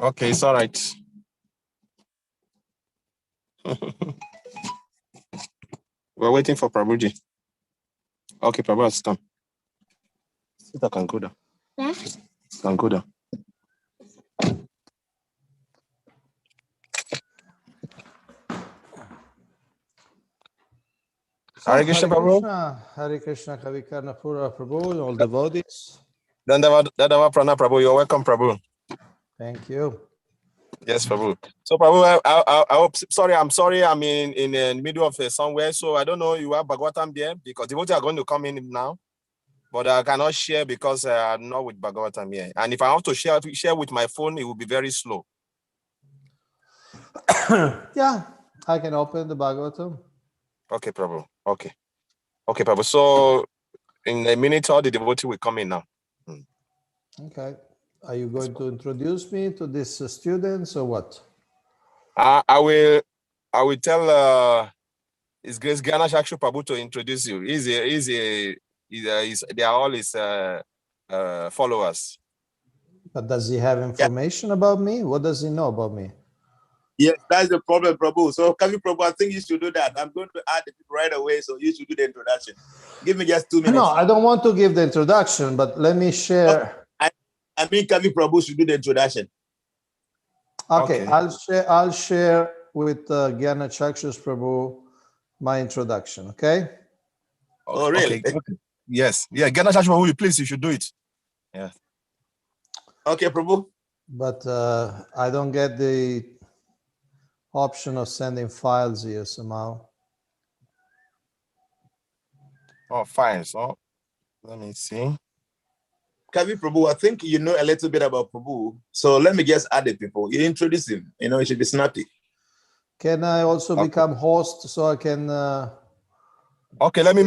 Okay, it's all right. We're waiting for Prabhuji. Okay, Prabhu has come. Sita can go down. Yeah. Can go down. Hare Krishna, Prabhu. Hare Krishna, Kavikarna Pura Prabhu, all devotees. Dandava Prana Prabhu, you're welcome, Prabhu. Thank you. Yes, Prabhu. So, Prabhu, I hope, sorry, I'm in the middle of somewhere, so I don't know you have Bhagavatam there because devotees are going to come in now, but I cannot share because I'm not with Bhagavatam here. And if I have to share with my phone, it will be very slow. Yeah, I can open the Bhagavatam. Okay, Prabhu. Okay, Prabhu. So, in a minute, all the devotee will come in now. Okay. Are you going to introduce me to these students or what? I will tell His Grace Ganesh Akshu Prabhu to introduce you. They are all his followers. But does he have information about me? What does he know about me? Yes, that's the problem, Prabhu. So, Kavi Prabhu, I think you should do that. I'm going to add the people right away, so you should do the introduction. Give me just 2 minutes. No, I don't want to give the introduction, but let me share. I mean, Kavi Prabhu should do the introduction. Okay. I'll share with Gyana Chakshus Prabhu my introduction, okay? Oh, really? Okay. Yes. Yeah, Ganesh Akshu Prabhu, please, you should do it. Yeah. Okay, Prabhu. But I don't get the option of sending files here somehow. Oh, files. Oh, let me see. Kavi Prabhu, I think you know a little bit about Prabhu. So let me just add the people. You introduce him. You know, it should be snappy. Can I also become host so I can? Okay, let me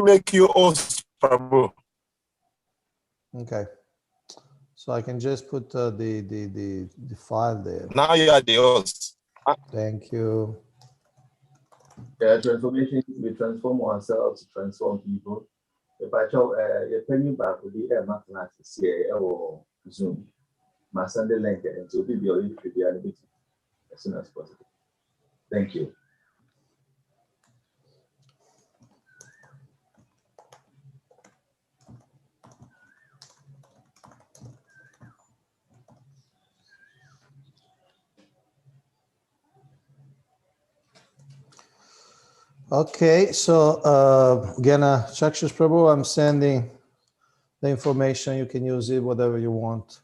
make you host, Prabhu. Okay, so I can just put the file there. Now you are the host. Thank you. Transformation, we transform ourselves to transform people. If I show your penny back with the air mathematics here or Zoom, my Sunday link and so be your reality as soon as possible. Thank you. Okay, so Gyana Chakshus Prabhu, I'm sending the information. You can use it whatever you want.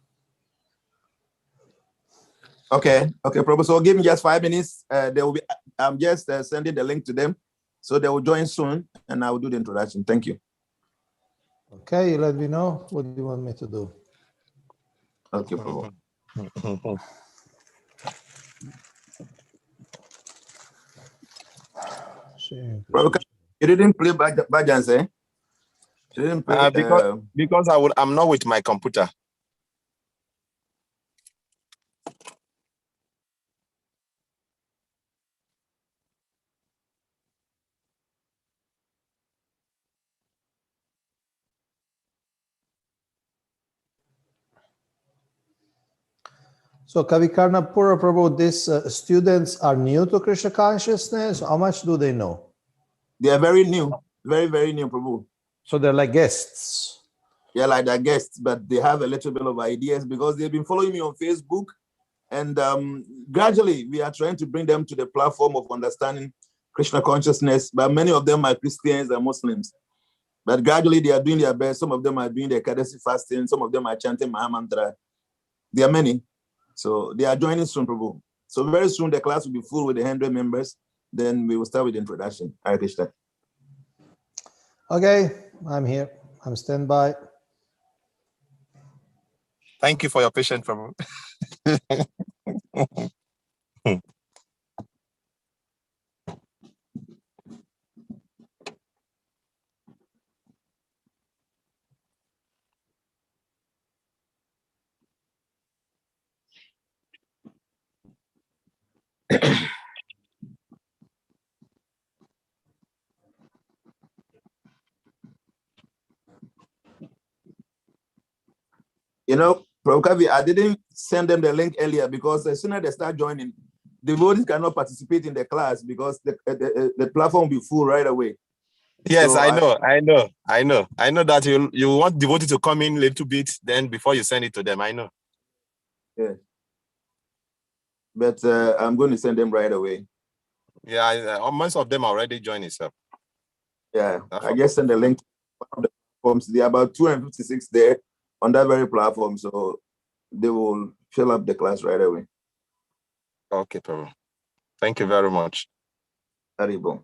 Okay, Prabhu. So give me just 5 minutes. They will be. I'm just sending the link to them, so they will join soon, and I will do the introduction. Thank you. Okay, you let me know what do you want me to do. Okay, Prabhu. Prabhu, you didn't play Bhajans, eh? You didn't play because I'm not with my computer. So Kavikarna Pura Prabhu, these students are new to Krishna consciousness. How much do they know? They are very new, very, very new, Prabhu. So they're like guests. Yeah, like their guests, but they have a little bit of ideas because they've been following me on Facebook. And gradually, we are trying to bring them to the platform of understanding Krishna consciousness. But many of them are Christians and Muslims. But gradually, they are doing their best. Some of them are doing the Ekadasi fasting. Some of them are chanting Mahamantra. There are many. So they are joining soon, Prabhu. So very soon, the class will be full with 100 members. Then we will start with the introduction. Hare Krishna. Okay, I'm here. I'm standby. Thank you for your patience, Prabhu. You know, Prabhu Kavi, I didn't send them the link earlier because as soon as they start joining, devotees cannot participate in the class because the platform will be full right away. Yes, So I know that you want devotee to come in a little bit, then before you send it to them. I know. Yeah. But I'm going to send them right away. Yeah, most of them already joined itself. Yeah, I just sent the link to one of the platforms. There are about 256 there on that very platform, so they will fill up the class right away. Okay, Prabhu. Thank you very much. Haribo.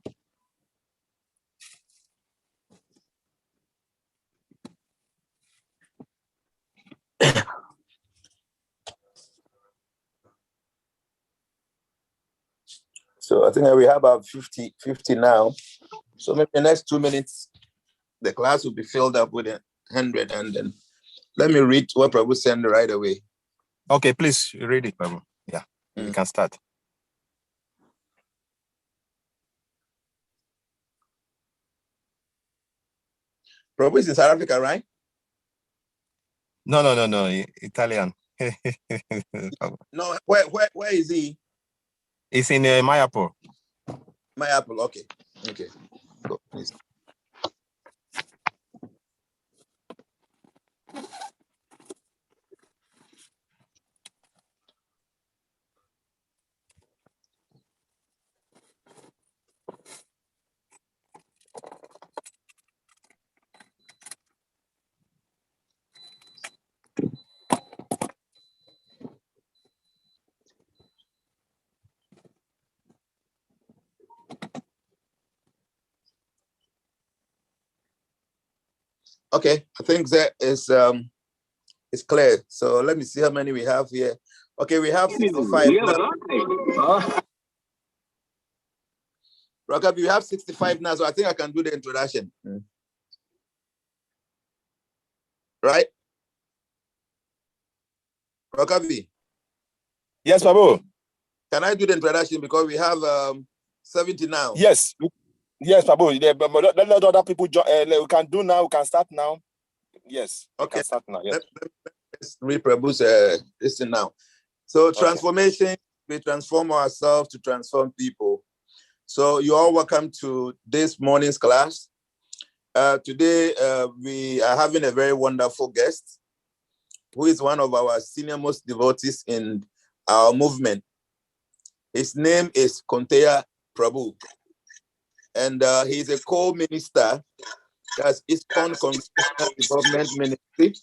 So I think we have about 50 now. So maybe the next 2 minutes, the class will be filled up with 100. And then let me read what Prabhu sent right away. Okay, please read it, Prabhu. Yeah, you can start. Prabhu is in South Africa, right? No, Italian. No, where is he? It's in Mayapur. Mayapur, okay. Go, please. Okay, I think that is it's clear. So let me see how many we have here. Okay, we have 65 now. Rakabi, we have 65 now, so I think I can do the introduction. Right? Rakabi? Yes, Prabhu. Can I do the introduction because we have 70 now? Yes, Prabhu. Let other people join. We can do now. We can start now. Yes. Okay. We can start now. Yes. Let's read Prabhu's listen now. So transformation, we transform ourselves to transform people. So you're all welcome to this morning's class. Today we are having a very wonderful guest who is one of our senior most devotees in our movement. His name is Kaunteya Prabhu, and he's a co-minister. That's ISKCON Congregational Development Ministry.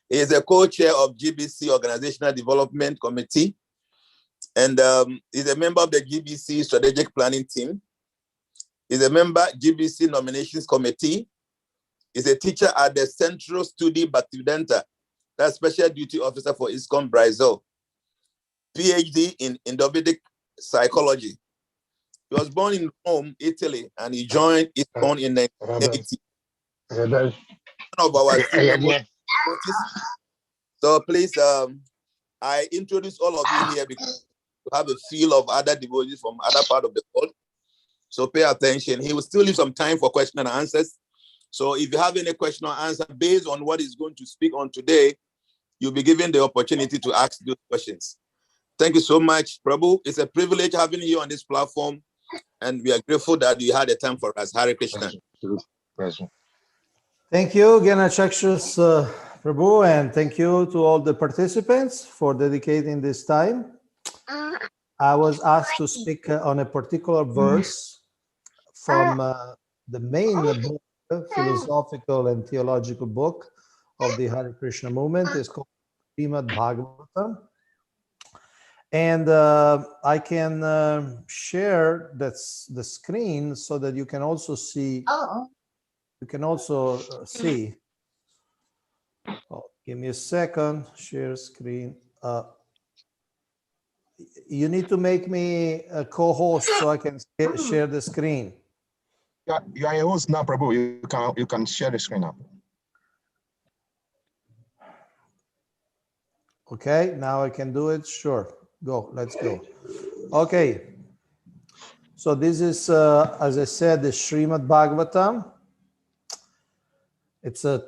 He is a co-chair of GBC Organizational Development Committee, and he's a member of the GBC Strategic Planning Team. He's a member GBC Nominations Committee. He's a teacher at the Central Studi Bhaktivedanta, that's Special Duty Officer for ISKCON Brazil, PhD in Endovedic Psychology. He was born in Rome, Italy, and he joined ISKCON in 1980. One of our senior devotees. So please, I introduce all of you here because you have a feel of other devotees from other part of the world. So pay attention. He will still leave some time for question and answers. So if you have any question or answer based on what he's going to speak on today, you'll be given the opportunity to ask those questions. Thank you so much, Prabhu. It's a privilege having you on this platform, and we are grateful that you had the time for us. Hare Krishna. Thank you, Ganachakshus Prabhu, and thank you to all the participants for dedicating this time. I was asked to speak on a particular verse from the main book, philosophical and theological book of the Hare Krishna movement. It's called Srimad Bhagavatam. And I can share the screen so that you can also see. You can also see. Oh, give me a second. Share screen. You need to make me a co-host so I can share the screen. Yeah, you are a host now, Prabhu. You can share the screen now. Okay, now I can do it. Sure. Go. Let's go. Okay. So this is, as I said, the Srimad Bhagavatam. It's a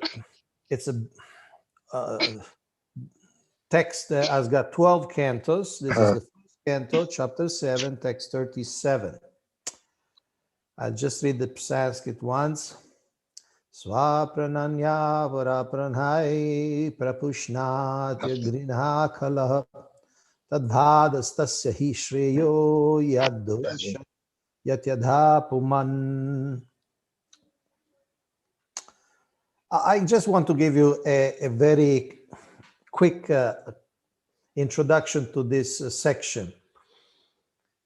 text has got 12 cantos. This is the first canto, chapter 7, text 37. I'll just read the Sanskrit once. Swaprananya varapranhai prapushnatya grinha kala tadbhadastasya hi shreyo yadosha yatyadha puman. I just want to give you a very quick introduction to this section.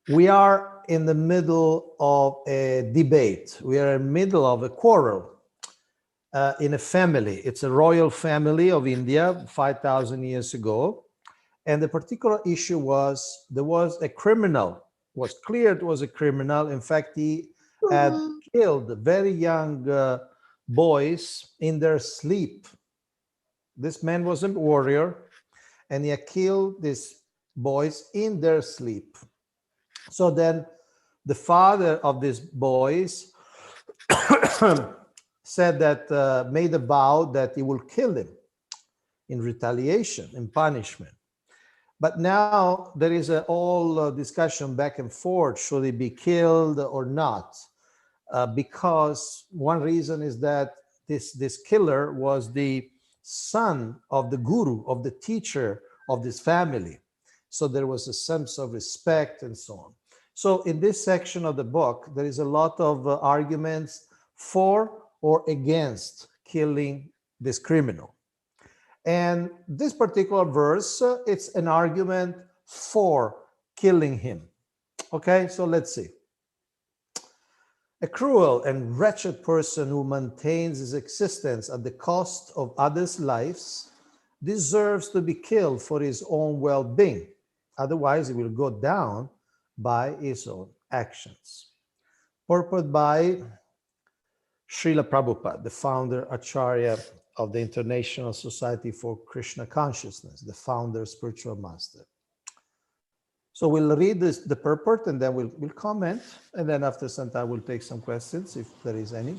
We are in the middle of a debate. We are in the middle of a quarrel in a family. It's a royal family of India 5,000 years ago. And the particular issue was there was a criminal. It was clear it was a criminal. In fact, he had killed very young boys in their sleep. This man was a warrior, and he had killed these boys in their sleep. So then the father of these boys said that, made a vow that he will kill him in retaliation, in punishment. But now there is a whole discussion back and forth, should he be killed or not? Because one reason is that this killer was the son of the guru, of the teacher of this family. So there was a sense of respect and so on. So in this section of the book, there is a lot of arguments for or against killing this criminal. And this particular verse, it's an argument for killing him. Okay, so let's see. A cruel and wretched person who maintains his existence at the cost of others' lives deserves to be killed for his own well-being. Otherwise, he will go down by his own actions. Purport by Srila Prabhupada, the founder Acharya of the International Society for Krishna Consciousness, the founder spiritual master. So we'll read the purport and then we'll comment, and then after some time we'll take some questions if there is any.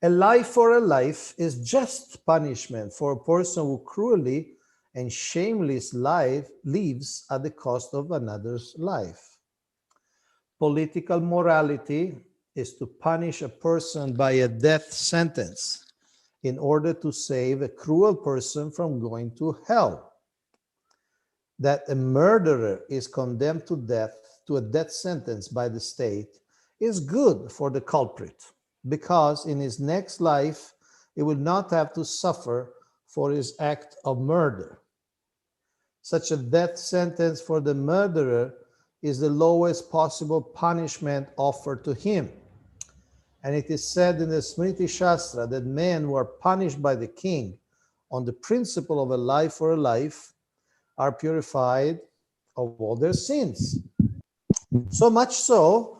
A life for a life is just punishment for a person who cruelly and shamelessly lives at the cost of another's life. Political morality is to punish a person by a death sentence in order to save a cruel person from going to hell. That a murderer is condemned to death, to a death sentence by the state, is good for the culprit, because in his next life, he will not have to suffer for his act of murder. Such a death sentence for the murderer is the lowest possible punishment offered to him. And it is said in the Smriti Shastra that men who are punished by the king on the principle of a life for a life are purified of all their sins. So much so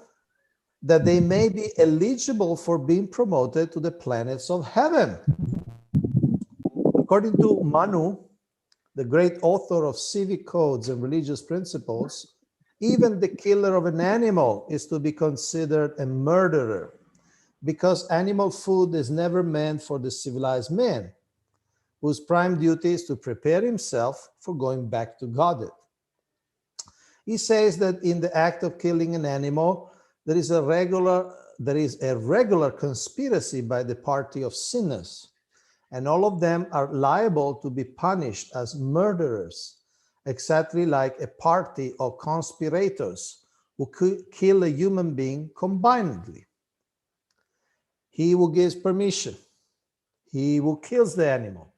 that they may be eligible for being promoted to the planets of heaven. According to Manu, the great author of civic codes and religious principles, even the killer of an animal is to be considered a murderer, because animal food is never meant for the civilized man, whose prime duty is to prepare himself for going back to Godhead. He says that in the act of killing an animal, there is a regular conspiracy by the party of sinners, and all of them are liable to be punished as murderers, exactly like a party of conspirators who could kill a human being combinedly. He who gives permission, he who kills the animal,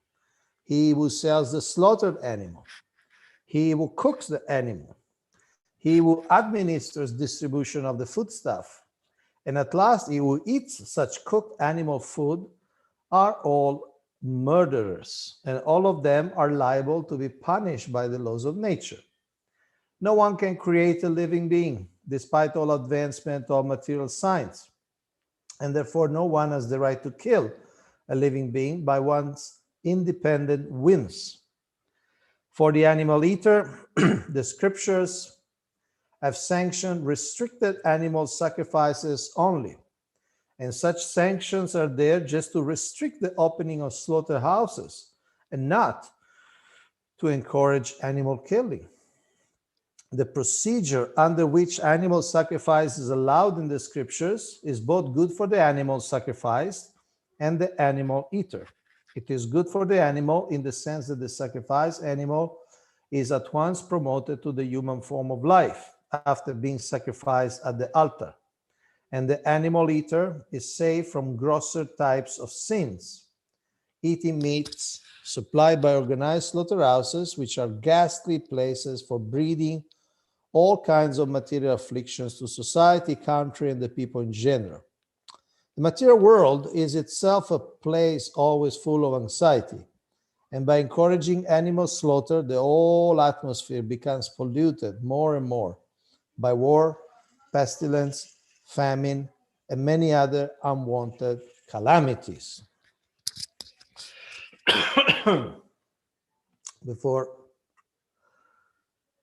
he who sells the slaughtered animal, he who cooks the animal, he who administers distribution of the foodstuff, and at last he who eats such cooked animal food are all murderers, and all of them are liable to be punished by the laws of nature. No one can create a living being, despite all advancement of material science, and therefore no one has the right to kill a living being by one's independent whims. For the animal eater, the scriptures have sanctioned restricted animal sacrifices only. And such sanctions are there just to restrict the opening of slaughterhouses and not to encourage animal killing. The procedure under which animal sacrifice is allowed in the scriptures is both good for the animal sacrificed and the animal eater. It is good for the animal in the sense that the sacrificed animal is at once promoted to the human form of life after being sacrificed at the altar. And the animal eater is saved from grosser types of sins, eating meats supplied by organized slaughterhouses, which are ghastly places for breeding all kinds of material afflictions to society, country, and the people in general. The material world is itself a place always full of anxiety, and by encouraging animal slaughter, the whole atmosphere becomes polluted more and more by war, pestilence, famine, and many other unwanted calamities. Before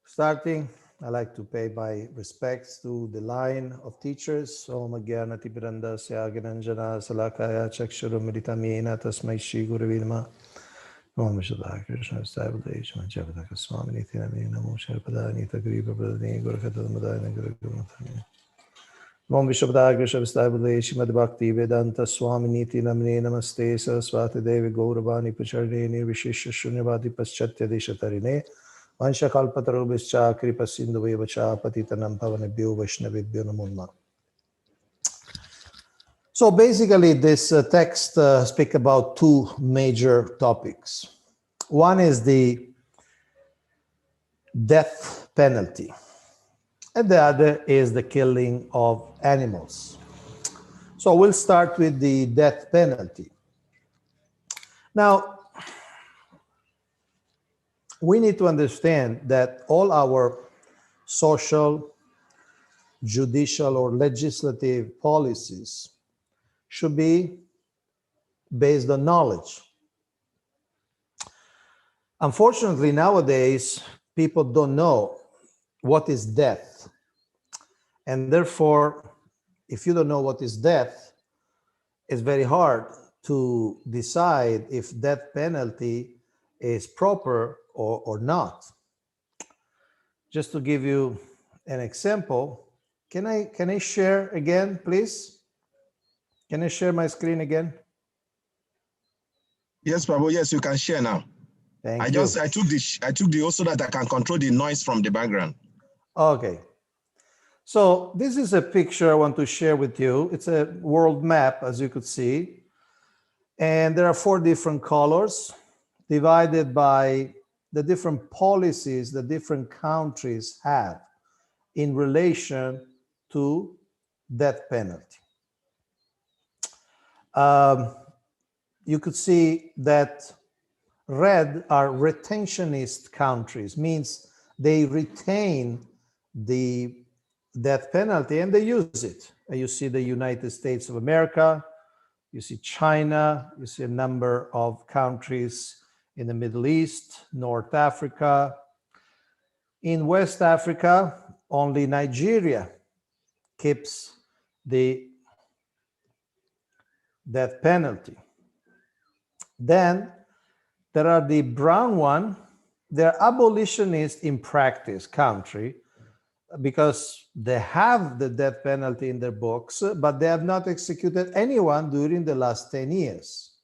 starting, I like to pay my respects to the line of teachers. Om Gyanati Piranda Syagananjana Salakaya Chakshuru Mritamina Tasmai Shri Guru Vilma. Om Shada Krishna Stablesh Manjavaka Swami Nityanami Namo Sharpada Nita Griba Pradani Guru Katalamadana Guru Gumatani. Om Vishabda Krishna Stablesh Mad Bhakti Vedanta Swami Niti Namne Namaste Saraswati Devi Gauravani Pacharne Nirvishisha Shunyavadi Paschatya Deshatarine. Vansha Kalpatarubhischa Kripa Sindhu Vevacha Patitanam Pavanebhyo Vaishnavibhyo Namo Namah. So basically this text speaks about two major topics. One is the death penalty, and the other is the killing of animals. So we'll start with the death penalty. Now, we need to understand that all our social, judicial, or legislative policies should be based on knowledge. Unfortunately, nowadays, people don't know what is death. And therefore, if you don't know what is death, it's very hard to decide if death penalty is proper or not. Just to give you an example, can I share again, please? Can I share my screen again? Yes, Prabhu. Yes, you can share now. Thank you. I took the also that I can control the noise from the background. Okay. So this is a picture I want to share with you. It's a world map, as you could see. And there are 4 different colors divided by the different policies that different countries have in relation to death penalty. You could see that red are retentionist countries, means they retain the death penalty and they use it. And you see the United States of America, you see China, you see a number of countries in the Middle East, North Africa. In West Africa, only Nigeria keeps the death penalty. Then there are the brown one, they're abolitionist in practice country because they have the death penalty in their books, but they have not executed anyone during the last 10 years.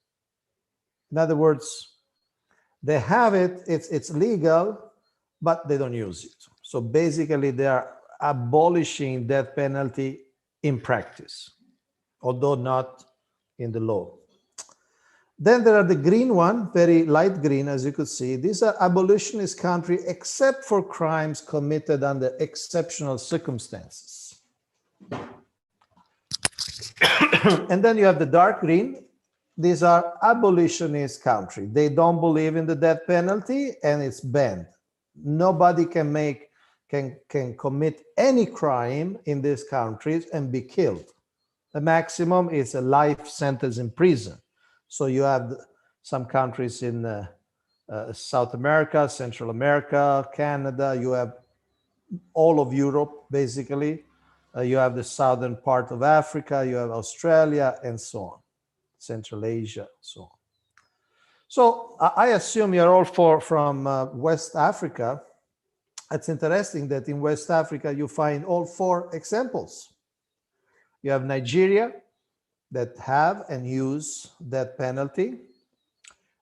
In other words, they have it, it's legal, but they don't use it. So basically they are abolishing death penalty in practice, although not in the law. Then there are the green one, very light green, as you could see. These are abolitionist countries, except for crimes committed under exceptional circumstances. And then you have the dark green. These are abolitionist countries. They don't believe in the death penalty, and it's banned. Nobody can commit any crime in these countries and be killed. The maximum is a life sentence in prison. So you have some countries in South America, Central America, Canada. You have all of Europe, basically. You have the southern part of Africa. You have Australia, and so on. Central Asia, so on. So I assume you're all from West Africa. It's interesting that in West Africa, you find all four examples. You have Nigeria that have and use death penalty.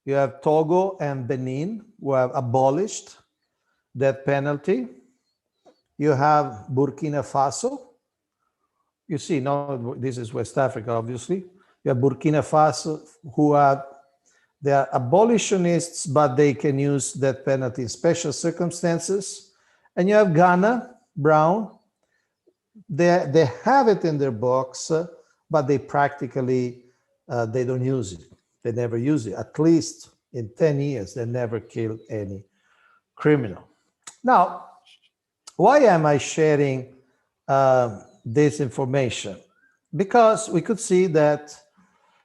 You have Togo and Benin who have abolished death penalty. You have Burkina Faso. You see, no, this is West Africa, obviously. You have Burkina Faso who are, they are abolitionists, but they can use death penalty in special circumstances. And you have Ghana, Brown. They have it in their books, but they practically, they don't use it. They never use it. At least in 10 years, they never killed any criminal. Now, why am I sharing this information? Because we could see that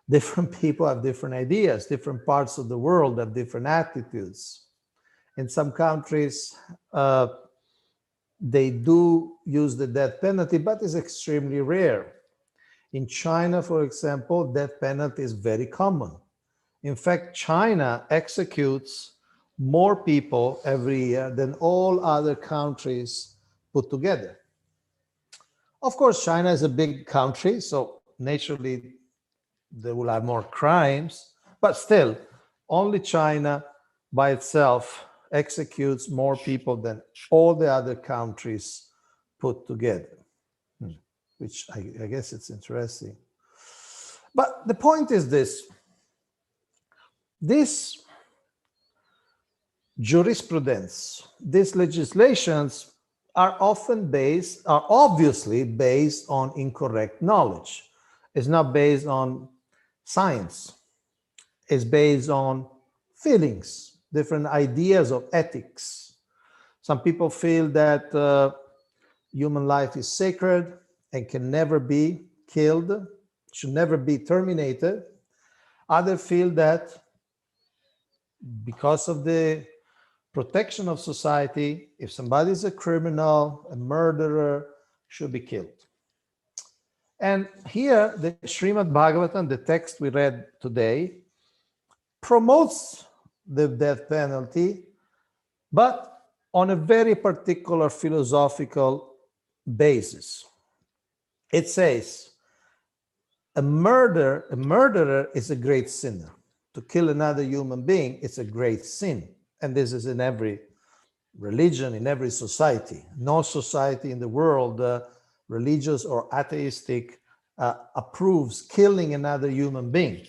different people have different ideas, different parts of the world have different attitudes. In some countries, they do use the death penalty, but it's extremely rare. In China, for example, death penalty is very common. In fact, China executes more people every year than all other countries put together. Of course, China is a big country, so naturally they will have more crimes, but still, only China by itself executes more people than all the other countries put together, which I guess it's interesting. But the point is this jurisprudence, these legislations are obviously based on incorrect knowledge. It's not based on science. It's based on feelings, different ideas of ethics. Some people feel that human life is sacred and can never be killed, should never be terminated. Others feel that because of the protection of society, if somebody is a criminal, a murderer, should be killed. And here, the Srimad Bhagavatam, the text we read today, promotes the death penalty, but on a very particular philosophical basis. It says, a murderer is a great sinner. To kill another human being is a great sin. And this is in every religion, in every society. No society in the world, religious or atheistic, approves killing another human being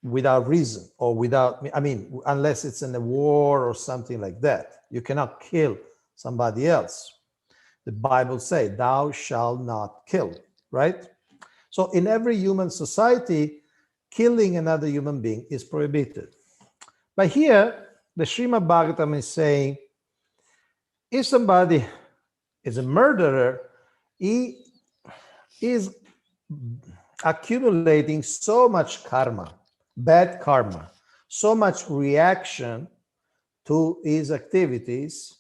without reason or without, I mean, unless it's in a war or something like that. You cannot kill somebody else. The Bible says, thou shalt not kill, right? So in every human society, killing another human being is prohibited. But here, the Srimad Bhagavatam is saying, if somebody is a murderer, he is accumulating so much karma, bad karma, so much reaction to his activities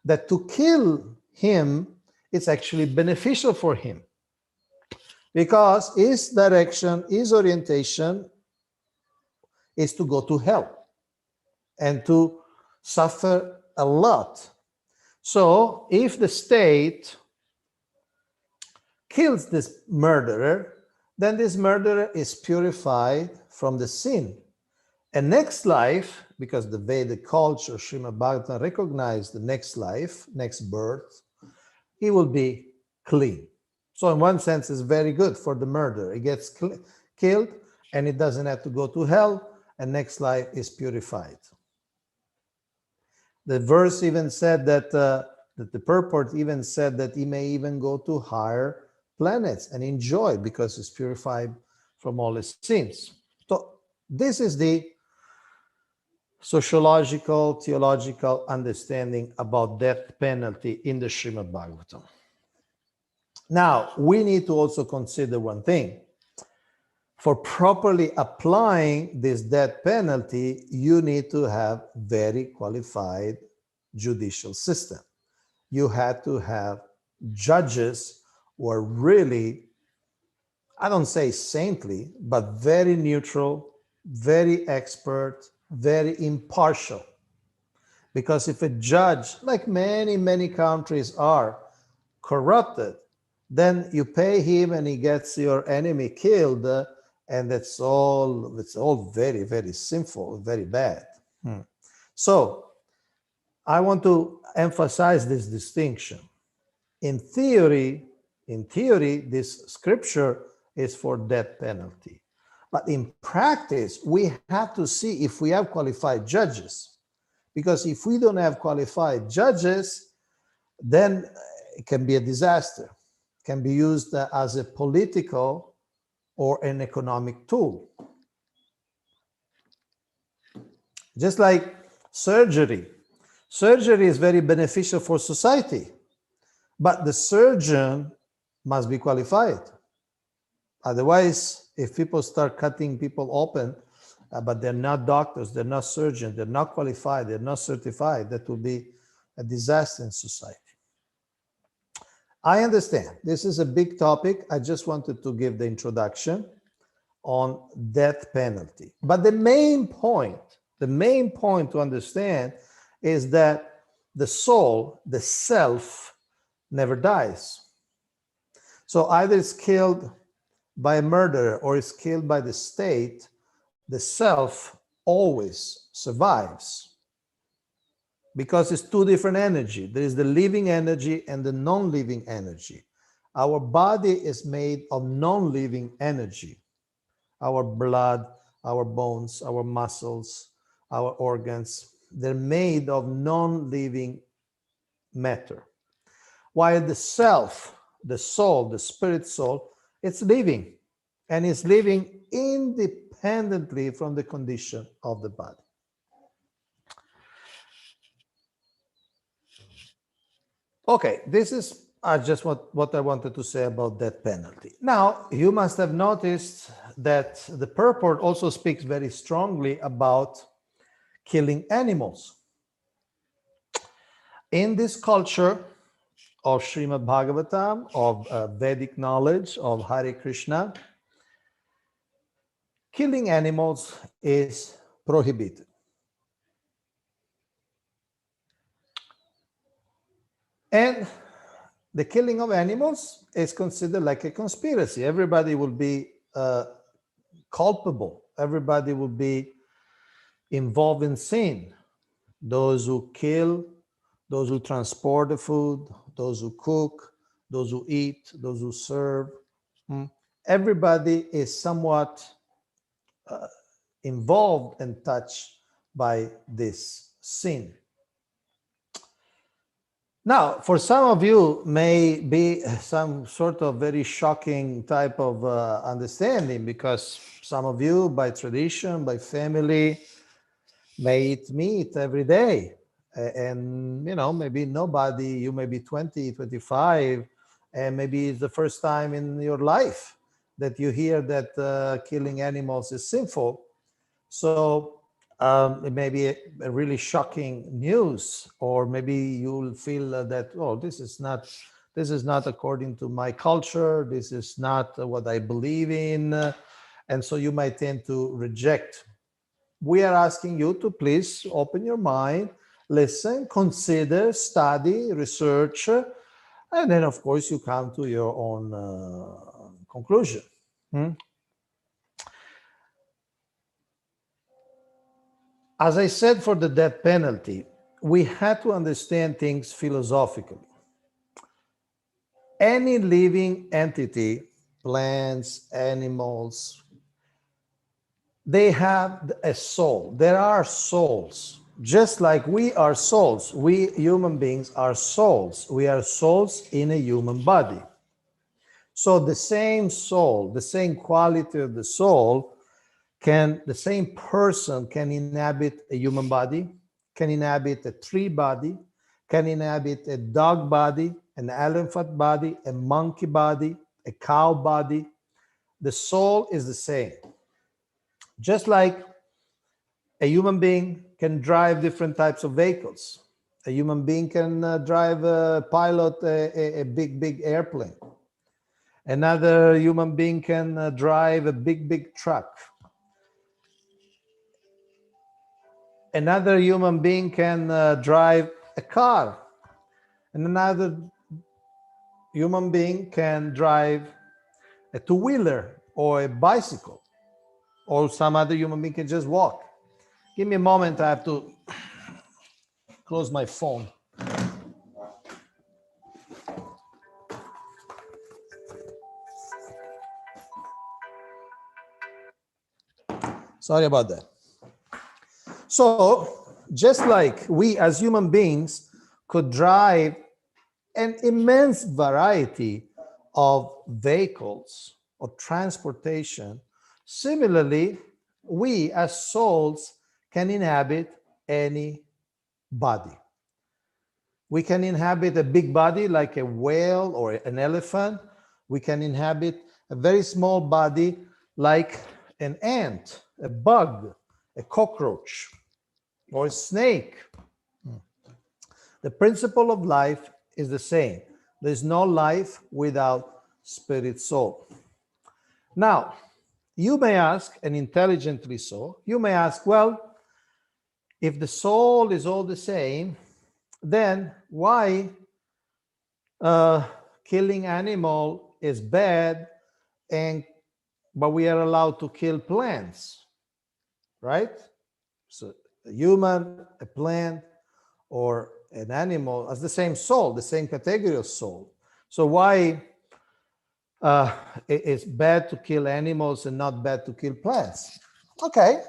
that to kill him is actually beneficial for him. Because his direction, his orientation is to go to hell and to suffer a lot. So if the state kills this murderer, then this murderer is purified from the sin. And next life, because the Vedic culture, Srimad Bhagavatam, recognized the next life, next birth, he will be clean. So in one sense, it's very good for the murderer. He gets killed and he doesn't have to go to hell, and next life is purified. The verse even said that, that the purport even said that he may even go to higher planets and enjoy because he's purified from all his sins. So this is the sociological, theological understanding about death penalty in the Srimad Bhagavatam. Now, we need to also consider one thing. For properly applying this death penalty, you need to have very qualified judicial system. You had to have judges who are really, I don't say saintly, but very neutral, very expert, very impartial. Because if a judge, like many countries are, corrupted, then you pay him and he gets your enemy killed, and it's all very, very sinful, very bad. So I want to emphasize this distinction. In theory, this scripture is for death penalty. But in practice, we have to see if we have qualified judges. Because if we don't have qualified judges, then it can be a disaster. It can be used as a political or an economic tool. Just like surgery. Surgery is very beneficial for society, but the surgeon must be qualified. Otherwise, if people start cutting people open, but they're not doctors, they're not surgeons, they're not qualified, they're not certified, that will be a disaster in society. I understand this is a big topic. I just wanted to give the introduction on death penalty. But the main point to understand is that the soul, the self, never dies. So either it's killed by a murderer or it's killed by the state, the self always survives. Because it's two different energy. There is the living energy and the non-living energy. Our body is made of non-living energy. Our blood, our bones, our muscles, our organs, they're made of non-living matter. While the self, the soul, the spirit soul, it's living. And it's living independently from the condition of the body. Okay, this is just what I wanted to say about death penalty. Now, you must have noticed that the purport also speaks very strongly about killing animals. In this culture of Srimad Bhagavatam, of Vedic knowledge, of Hare Krishna, killing animals is prohibited. And the killing of animals is considered like a conspiracy. Everybody will be culpable. Everybody will be involved in sin. Those who kill, those who transport the food, those who cook, those who eat, those who serve. Everybody is somewhat involved and touched by this sin. Now, for some of you, may be some sort of very shocking type of understanding, because some of you, by tradition, by family, may eat meat every day. And, maybe nobody, you may be 20, 25, and maybe it's the first time in your life that you hear that killing animals is sinful. So it may be a really shocking news, or maybe you'll feel that, oh, this is not according to my culture, this is not what I believe in, and so you might tend to reject. We are asking you to please open your mind, listen, consider, study, research, and then of course you come to your own conclusion. As I said, for the death penalty, we had to understand things philosophically. Any living entity, plants, animals, they have a soul. There are souls. Just like we are souls, we human beings are souls. We are souls in a human body. So the same soul, the same quality of the soul, the same person can inhabit a human body, can inhabit a tree body, can inhabit a dog body, an elephant body, a monkey body, a cow body. The soul is the same. Just like a human being can drive different types of vehicles. A human being can pilot a big airplane. Another human being can drive a big truck. another human being can drive a car, and another human being can drive a two-wheeler or a bicycle, or some other human being can just walk. Give me a moment, I have to close my phone. Sorry about that. So, just like we as human beings could drive an immense variety of vehicles or transportation, similarly, we as souls can inhabit any body. We can inhabit a big body like a whale or an elephant. We can inhabit a very small body like an ant, a bug, a cockroach, or a snake. The principle of life is the same. There's no life without spirit soul. Now, you may ask, and intelligently so, you may ask, well, if the soul is all the same, then why killing animal is bad, but we are allowed to kill plants, right? So a human, a plant, or an animal has the same soul, the same category of soul. So why it's bad to kill animals and not bad to kill plants? Okay,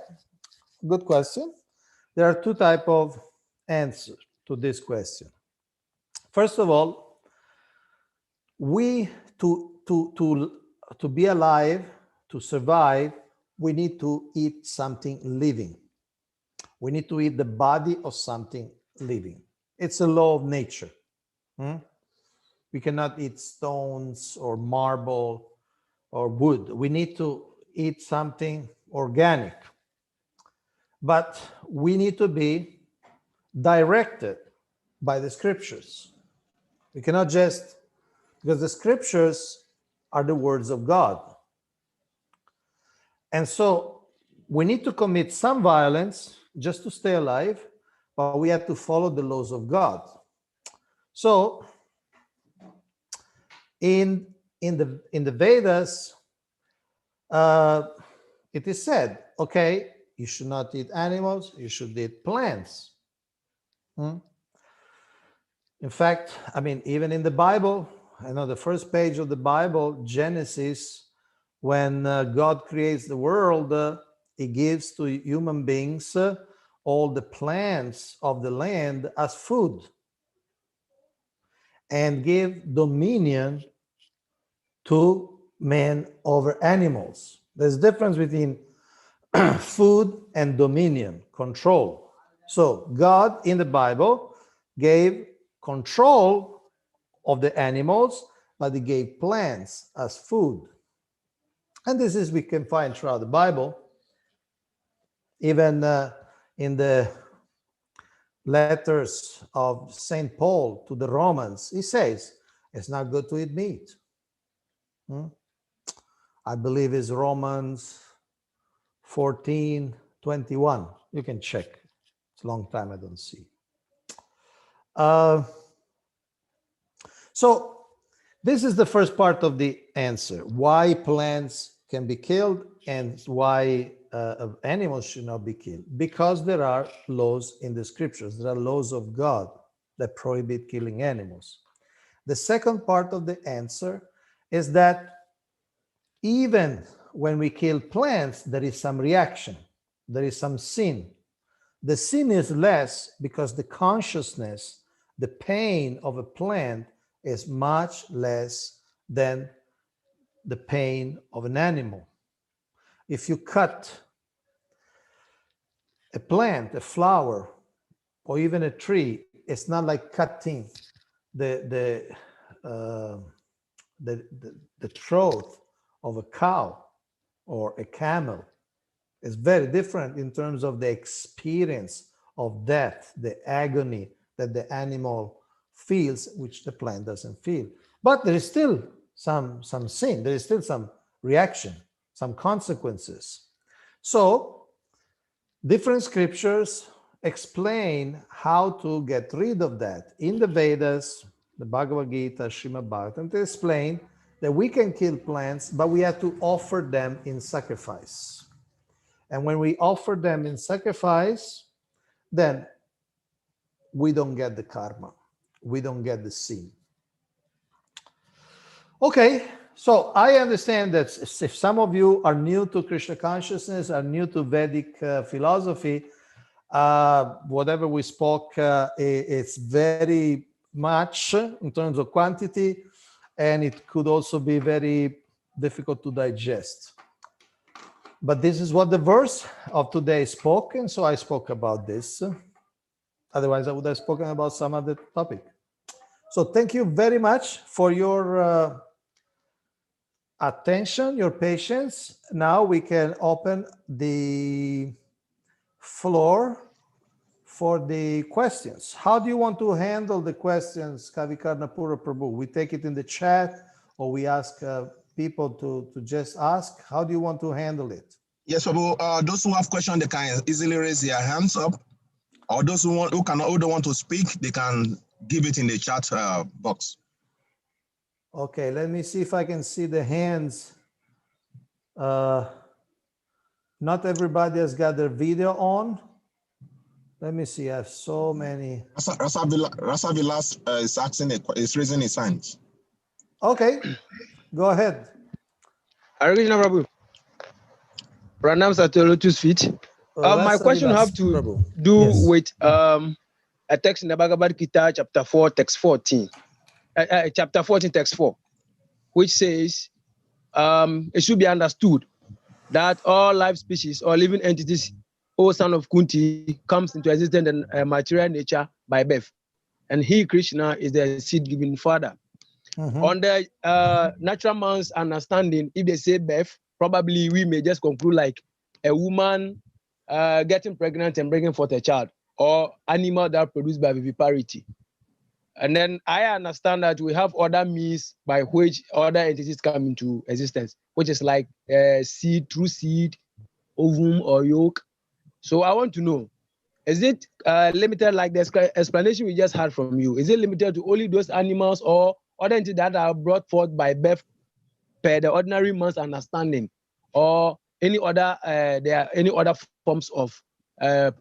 good question. There are two types of answers to this question. First of all, we to be alive, to survive, we need to eat something living. We need to eat the body of something living. It's a law of nature. We cannot eat stones or marble or wood. We need to eat something organic. But we need to be directed by the scriptures. We cannot just, because the scriptures are the words of God. And so we need to commit some violence just to stay alive, but we have to follow the laws of God. So in the Vedas, it is said, okay, you should not eat animals, you should eat plants. In fact, I mean, even in the Bible, I know the first page of the Bible, Genesis, when God creates the world, he gives to human beings all the plants of the land as food and give dominion to man over animals. There's a difference between food and dominion, control. So God in the Bible gave control of the animals, but he gave plants as food. And this is we can find throughout the Bible. Even in the letters of St. Paul to the Romans, he says, it's not good to eat meat. I believe it's Romans 14:21. You can check. It's a long time I don't see. So this is the first part of the answer. Why plants can be killed and why animals should not be killed. Because there are laws in the scriptures. There are laws of God that prohibit killing animals. The second part of the answer is that even when we kill plants, there is some reaction. There is some sin. The sin is less because the consciousness, the pain of a plant is much less than the pain of an animal. If you cut a plant, a flower, or even a tree, it's not like cutting the throat of a cow or a camel. It's very different in terms of the experience of death, the agony that the animal feels, which the plant doesn't feel. But there is still some sin, there is still some reaction, some consequences. So different scriptures explain how to get rid of that. In the Vedas, the Bhagavad Gita, Srimad Bhagavatam, they explain that we can kill plants, but we have to offer them in sacrifice. And when we offer them in sacrifice, then we don't get the karma. We don't get the sin. Okay, so I understand that if some of you are new to Krishna consciousness, are new to Vedic philosophy, whatever we spoke, it's very much in terms of quantity, and it could also be very difficult to digest. But this is what the verse of today spoke, and so I spoke about this. Otherwise, I would have spoken about some other topic. So thank you very much for your attention, your patience. Now we can open the floor for the questions. How do you want to handle the questions, Kavikarnapura Prabhu? We take it in the chat, or we ask people to just ask? How do you want to handle it? Yes, Prabhu. Those who have questions, they can easily raise their hands up, or those who don't want to speak, they can give it in the chat box. Okay, let me see if I can see the hands. Not everybody has got their video on. Let me see. I have so many. Rasa Vilas is raising his hands. Okay, go ahead. Hare Krishna Prabhu. Pranams at your lotus feet. My question have to Prabhu. do Yes. with a text in the Bhagavad Gita, chapter 4, text 14. Chapter 14, text 4, which says, it should be understood that all life species or living entities, O son of Kunti, comes into existence in material nature by birth. And he, Krishna, is the seed-giving father. On the natural man's understanding, if they say birth, probably we may just conclude like a woman getting pregnant and bringing forth a child, or animal that produced by viviparity. And then I understand that we have other means by which other entities come into existence, which is like seed, through seed, ovum, or yolk. So I want to know, is it limited like the explanation we just had from you? Is it limited to only those animals or other entities that are brought forth by birth per the ordinary man's understanding, or any other there are any other forms of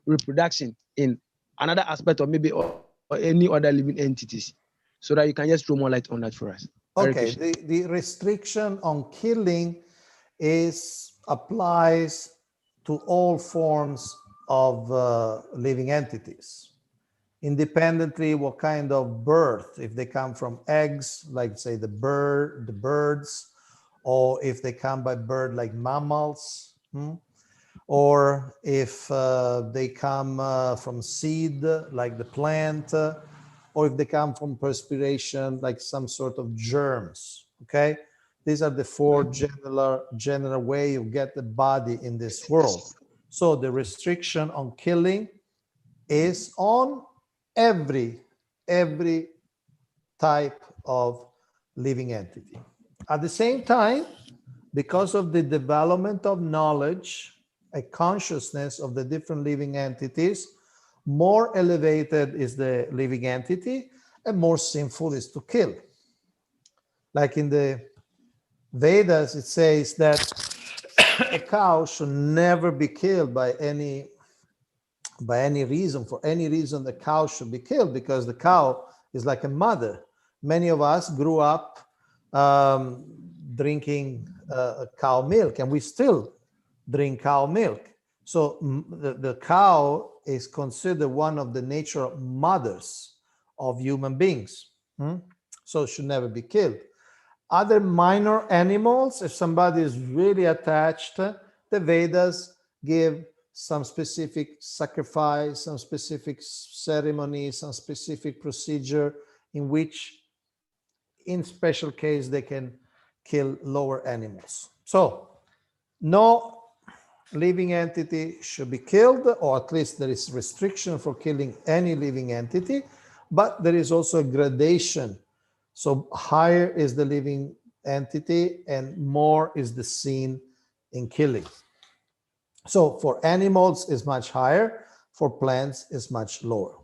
reproduction in another aspect, or maybe or any other living entities, so that you can just throw more light on that for us? Okay, the restriction on killing applies to all forms of living entities, independently what kind of birth, if they come from eggs, like say the birds, or if they come by bird like mammals, or if they come from seed like the plant, or if they come from perspiration like some sort of germs. Okay, these are the four general way you get the body in this world. So the restriction on killing is on every type of living entity. At the same time, because of the development of knowledge, a consciousness of the different living entities, more elevated is the living entity and more sinful is to kill. Like in the Vedas, it says that a cow should never be killed by any reason. For any reason, the cow should be killed, because the cow is like a mother. Many of us grew up drinking cow milk, and we still drink cow milk. So the cow is considered one of the natural mothers of human beings. So it should never be killed. Other minor animals, if somebody is really attached, the Vedas give some specific sacrifice, some specific ceremony, some specific procedure in which, in special case, they can kill lower animals. So no living entity should be killed, or at least there is restriction for killing any living entity, but there is also a gradation. So higher is the living entity and more is the sin in killing. So for animals is much higher. for plants is much lower.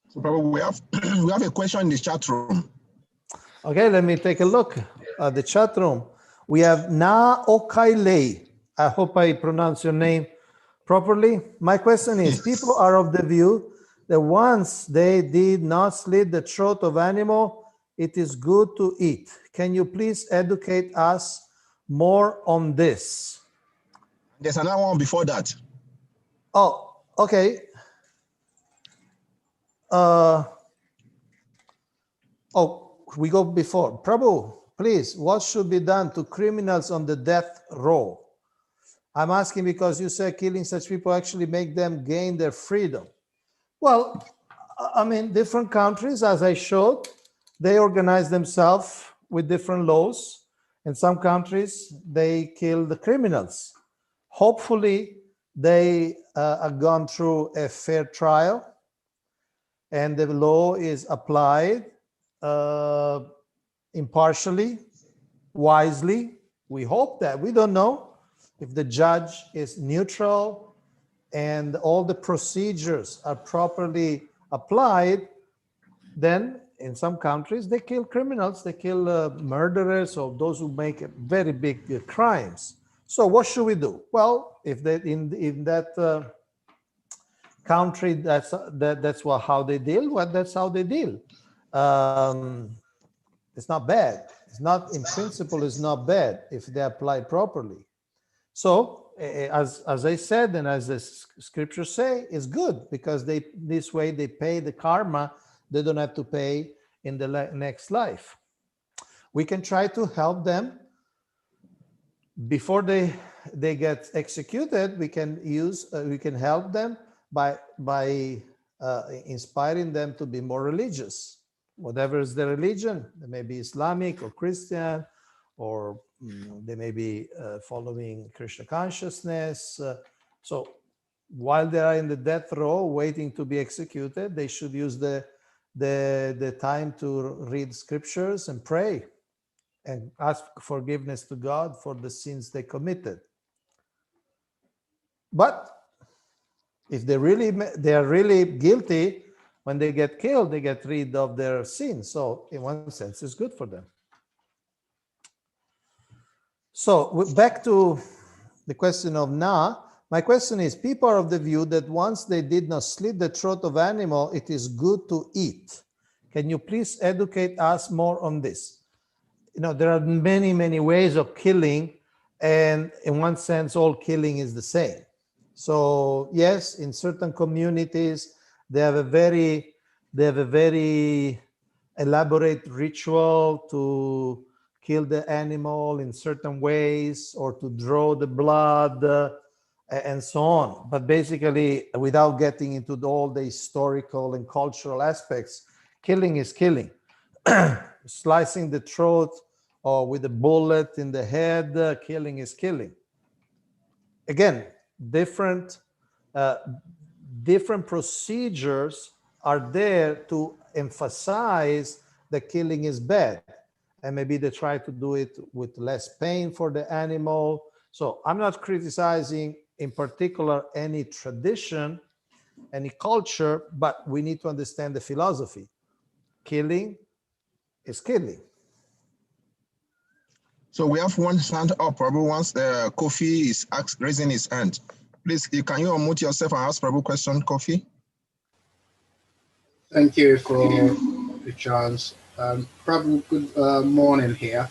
So Prabhu, we have a question in the chat room. Okay, let me take a look at the chat room. We have Na Okaile. I hope I pronounce your name properly. My question is, people are of the view that once they did not slit the throat of animal, it is good to eat. Can you please educate us more on this? There's another one before that. Oh, okay. We go before. Prabhu, please, what should be done to criminals on the death row? I'm asking because you said killing such people actually make them gain their freedom. Well, I mean, different countries, as I showed, they organize themselves with different laws. In some countries, they kill the criminals. Hopefully, they have gone through a fair trial and the law is applied impartially, wisely. We hope that. We don't know if the judge is neutral and all the procedures are properly applied. Then in some countries, they kill criminals, they kill murderers or those who make very big crimes. So what should we do? Well, if they, in that country, that's how they deal. Well, that's how they deal. It's not bad. It's not, in principle, it's not bad if they apply properly. So, as I said, and as the scriptures say, it's good because this way they pay the karma they don't have to pay in the next life. We can try to help them before they get executed. We can help them by inspiring them to be more religious. Whatever is their religion, they may be Islamic or Christian, or they may be following Krishna consciousness. So while they are in the death row waiting to be executed, they should use the time to read scriptures and pray and ask forgiveness to God for the sins they committed. But if they are really guilty, when they get killed, they get rid of their sins. So in one sense, it's good for them. So back to the question of Na. My question is, people are of the view that once they did not slit the throat of animal, it is good to eat. Can you please educate us more on this? You know, there are many, many ways of killing, and in one sense, all killing is the same. So yes, in certain communities, they have a very elaborate ritual to kill the animal in certain ways or to draw the blood and so on. But basically, without getting into all the historical and cultural aspects, killing is killing. Slicing the throat or with a bullet in the head, killing is killing. Again, different procedures are there to emphasize that killing is bad. And maybe they try to do it with less pain for the animal. So I'm not criticizing in particular any tradition, any culture, but we need to understand the philosophy. Killing is killing. So we have one hand up, Prabhu. Once Kofi is raising his hand. Please, can you unmute yourself and ask Prabhu question, Kofi? Thank you for the chance. Prabhu, good morning here.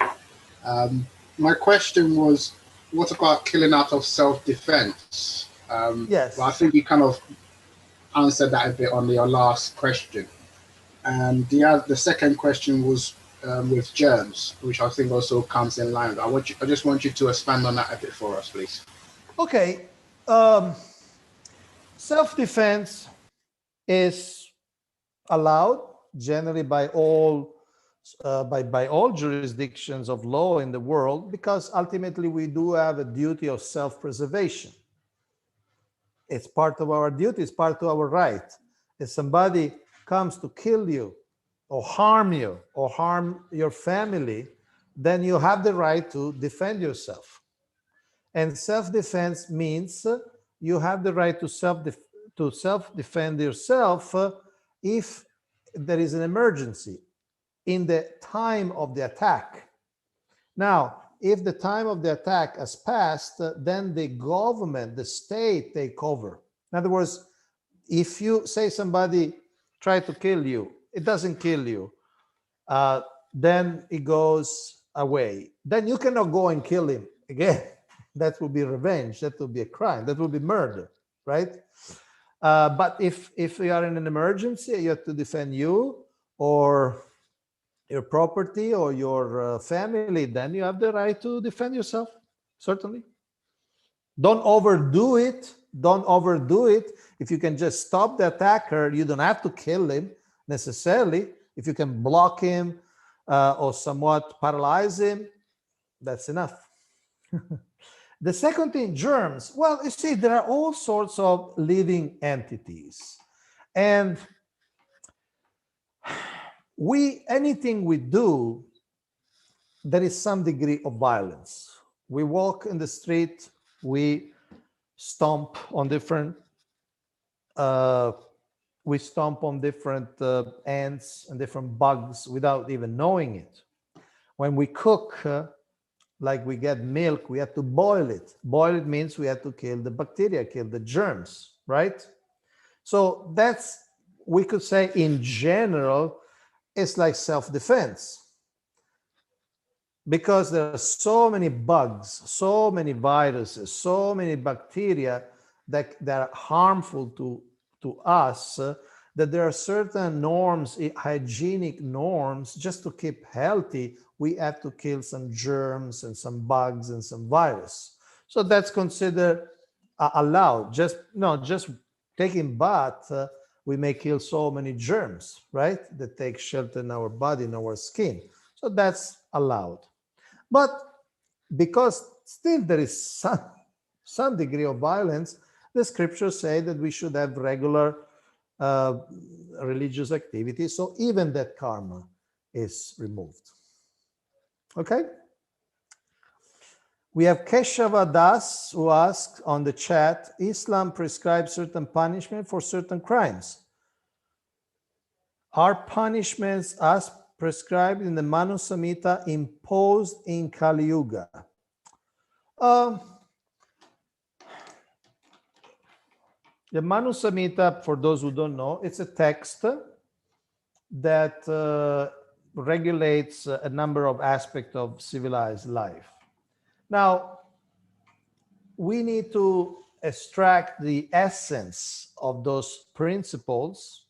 My question was, what about killing out of self-defense? Yes. Well, I think you kind of answered that a bit on your last question. And the second question was with germs, which I think also comes in line. I just want you to expand on that a bit for us, please. Okay. Self-defense is allowed generally by all jurisdictions of law in the world, because ultimately we do have a duty of self-preservation. It's part of our duty, it's part of our right. If somebody comes to kill you or harm your family, then you have the right to defend yourself. And self-defense means you have the right to self-defend yourself if there is an emergency in the time of the attack. Now, if the time of the attack has passed, then the government, the state take over. In other words, if you say somebody tried to kill you, it doesn't kill you, then it goes away. Then you cannot go and kill him again. That would be revenge. That would be a crime. That would be murder, right? But if you are in an emergency, you have to defend you or your property or your family, then you have the right to defend yourself, certainly. Don't overdo it. Don't overdo it. If you can just stop the attacker, you don't have to kill him necessarily. If you can block him or somewhat paralyze him, that's enough. The second thing, germs. Well, you see, there are all sorts of living entities. And anything we do, there is some degree of violence. We walk in the street, we stomp on different ants and different bugs without even knowing it. When we cook, like we get milk, we have to boil it. Boil it means we have to kill the bacteria, kill the germs, right? So that's, we could say in general, it's like self-defense. Because there are so many bugs, so many viruses, so many bacteria that are harmful to us, that there are certain norms, hygienic norms, just to keep healthy, we have to kill some germs and some bugs and some virus. So that's considered allowed. Just taking bath, we may kill so many germs, right? That take shelter in our body, in our skin. So that's allowed. But because still there is some degree of violence, the scriptures say that we should have regular religious activity. So even that karma is removed. Okay? We have Keshava Das who asks on the chat, Islam prescribes certain punishment for certain crimes. Are punishments as prescribed in the Manu Samhita imposed in Kali Yuga? The Manu Samhita, for those who don't know, it's a text that regulates a number of aspects of civilized life. Now, we need to extract the essence of those principles,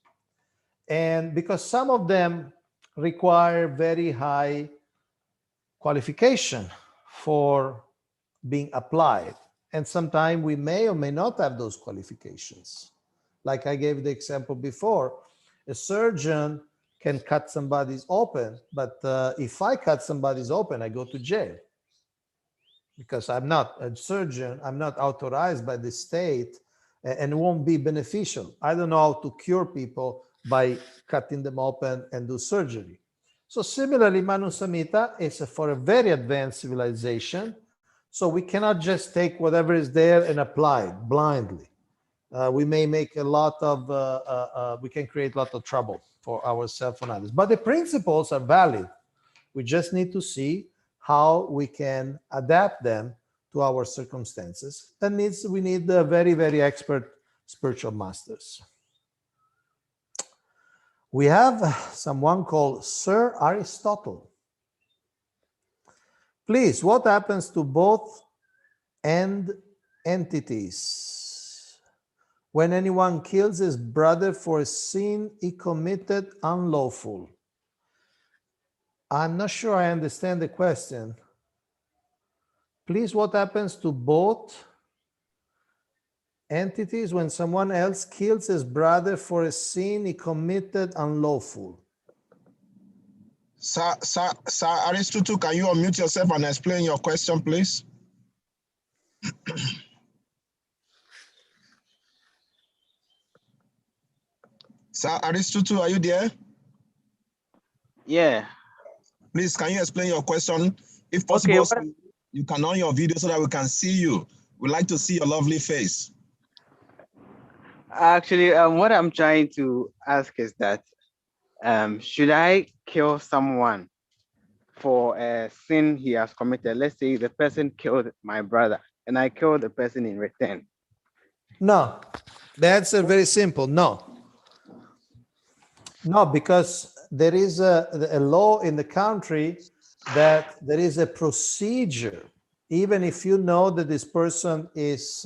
and because some of them require very high qualification for being applied. And sometimes we may or may not have those qualifications. Like I gave the example before, a surgeon can cut somebody's open, but if I cut somebody's open, I go to jail. Because I'm not a surgeon, I'm not authorized by the state, and it won't be beneficial. I don't know how to cure people by cutting them open and do surgery. So similarly, Manu Samhita is for a very advanced civilization. So we cannot just take whatever is there and apply it blindly. We may make a lot of, we can create a lot of trouble for ourselves and others. But the principles are valid. We just need to see how we can adapt them to our circumstances. That means we need very, very expert spiritual masters. We have someone called Sir Aristotle. Please, what happens to both entities when anyone kills his brother for a sin he committed unlawful? I'm not sure I understand the question. Please, what happens to both entities when someone else kills his brother for a sin he committed unlawful? Sir Aristotle, can you unmute yourself and explain your question, please? Sir Aristotle, are you there? Yeah. Please, can you explain your question? If possible, Okay, you can on your video so that we can see you. We'd like to see your lovely face. Actually, what I'm trying to ask is that should I kill someone for a sin he has committed? Let's say the person killed my brother and I killed the person in return. No, the answer very simple. No. No, because there is a law in the country that there is a procedure. Even if you know that this person is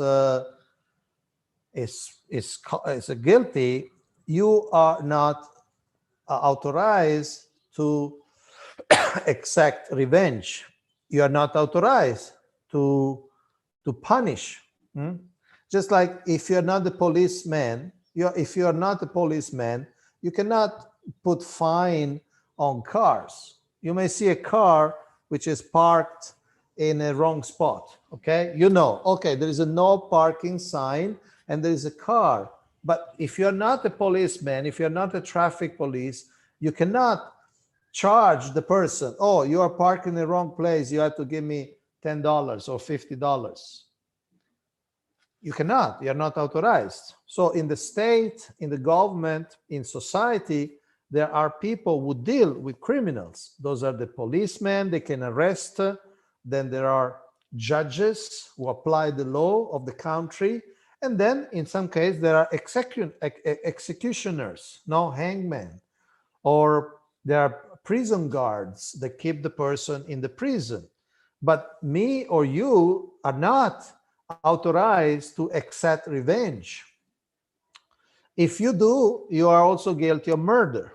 guilty, you are not authorized to exact revenge. You are not authorized to punish. Just like if you're not the policeman, if you are not a policeman, you cannot put fine on cars. You may see a car which is parked in a wrong spot. Okay, you know, okay, there is a no parking sign and there is a car. But if you're not a policeman, if you're not a traffic police, you cannot charge the person. Oh, you are parked in the wrong place. You have to give me $10 or $50. You cannot. You're not authorized. So in the state, in the government, in society, there are people who deal with criminals. Those are the policemen. They can arrest. Then there are judges who apply the law of the country. And then in some cases, there are executioners, no hangmen, or there are prison guards that keep the person in the prison. But me or you are not authorized to exact revenge. If you do, you are also guilty of murder.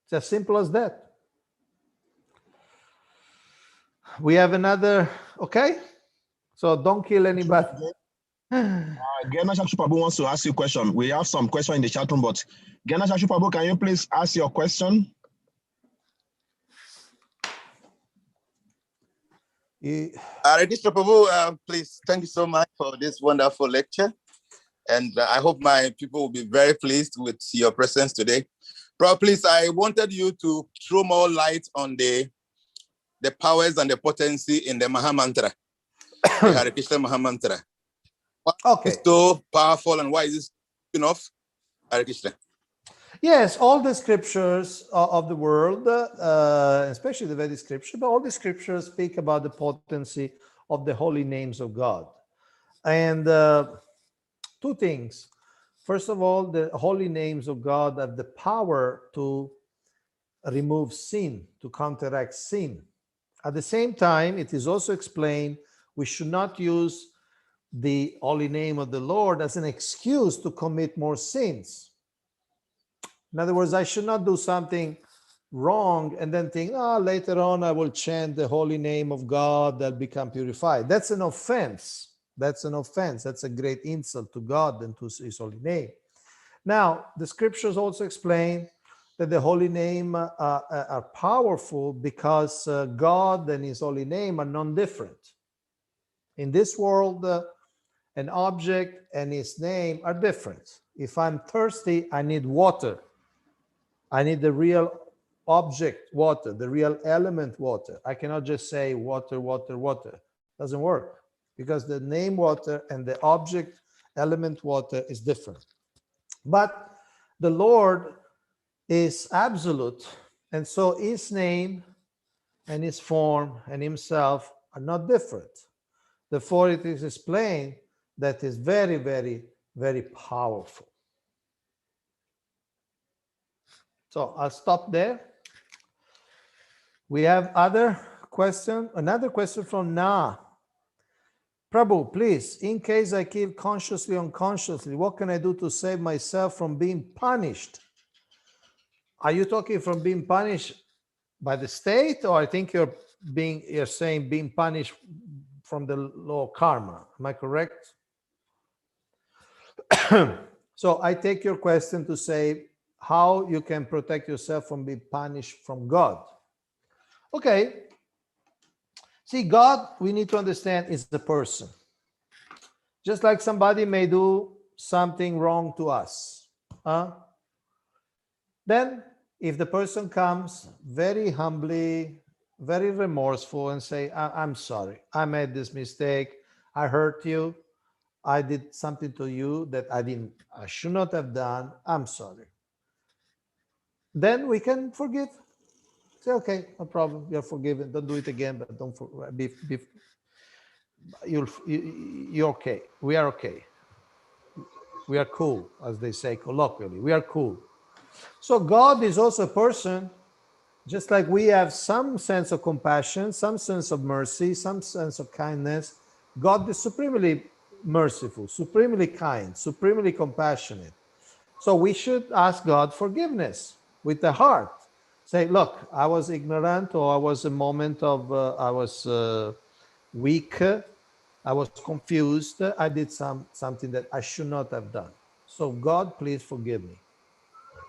It's as simple as that. We have another, okay? So don't kill anybody. Genash Prabhu wants to ask you a question. We have some question in the chat room, but Genash Prabhu, can you please ask your question? Mr. Prabhu, please, thank you so much for this wonderful lecture. And I hope my people will be very pleased with your presence today. Prabhu, please, I wanted you to throw more light on the powers and the potency in the Mahamantra, the Hare Krishna Mahamantra. Okay. It's so powerful, and why is this enough? Hare Krishna. Yes, all the scriptures of the world, especially the Vedic scripture, but all the scriptures speak about the potency of the holy names of God. And two things. First of all, the holy names of God have the power to remove sin, to counteract sin. At the same time, it is also explained we should not use the holy name of the Lord as an excuse to commit more sins. In other words, I should not do something wrong and then think, later on I will chant the holy name of God, that become purified. That's an offense. That's an offense. That's a great insult to God and to his holy name. Now, the scriptures also explain that the holy name are powerful because God and his holy name are non-different. In this world, an object and his name are different. If I'm thirsty, I need water. I need the real object water, the real element water. I cannot just say water, water, water. Doesn't work because the name water and the object element water is different. But the Lord is absolute, and so his name and his form and himself are not different. Therefore, it is explained that is very, very, very powerful. So I'll stop there. We have other question. Another question from Na. Prabhu, please, in case I kill consciously or unconsciously, what can I do to save myself from being punished? Are you talking from being punished by the state, or I think you're saying being punished from the law of karma? Am I correct? So I take your question to say how you can protect yourself from being punished from God. Okay. See, God, we need to understand, is the person. Just like somebody may do something wrong to us. Then, if the person comes very humbly, very remorseful and say, I'm sorry, I made this mistake, I hurt you, I did something to you that I should not have done. I'm sorry. Then we can forgive. Say, okay, no problem. You're forgiven. Don't do it again, but don't you're okay. We are okay. We are cool, as they say colloquially. We are cool. So God is also a person, just like we have some sense of compassion, some sense of mercy, some sense of kindness. God is supremely merciful, supremely kind, supremely compassionate. So we should ask God forgiveness with the heart. Say, look, I was ignorant, or I was a moment of, I was weak, I was confused, I did something that I should not have done. So God, please forgive me.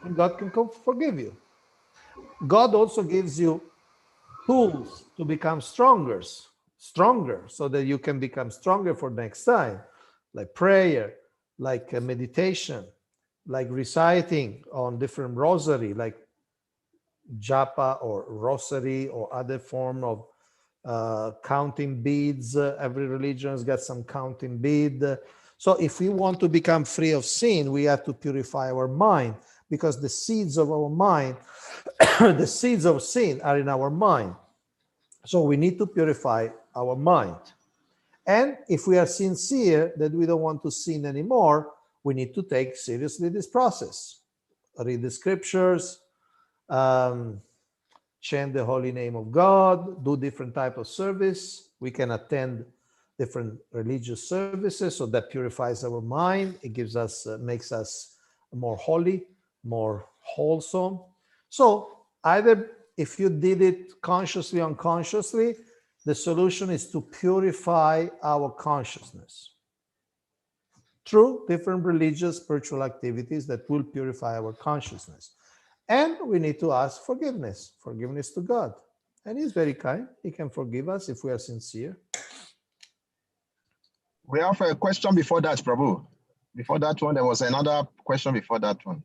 And God can forgive you. God also gives you tools to become stronger, so that you can become stronger for next time, like prayer, like meditation, like reciting on different rosary, like japa or rosary or other form of counting beads. Every religion has got some counting bead. So if we want to become free of sin, we have to purify our mind, because the seeds of our mind, the seeds of sin are in our mind. So we need to purify our mind. And if we are sincere that we don't want to sin anymore, we need to take seriously this process. Read the scriptures, chant the holy name of God, do different type of service. We can attend different religious services, so that purifies our mind. It gives us, makes us more holy, more wholesome. So either if you did it consciously, unconsciously, the solution is to purify our consciousness through different religious, spiritual activities that will purify our consciousness. And we need to ask forgiveness to God. And He's very kind. He can forgive us if we are sincere. We have a question before that, Prabhu. Before that one, there was another question before that one.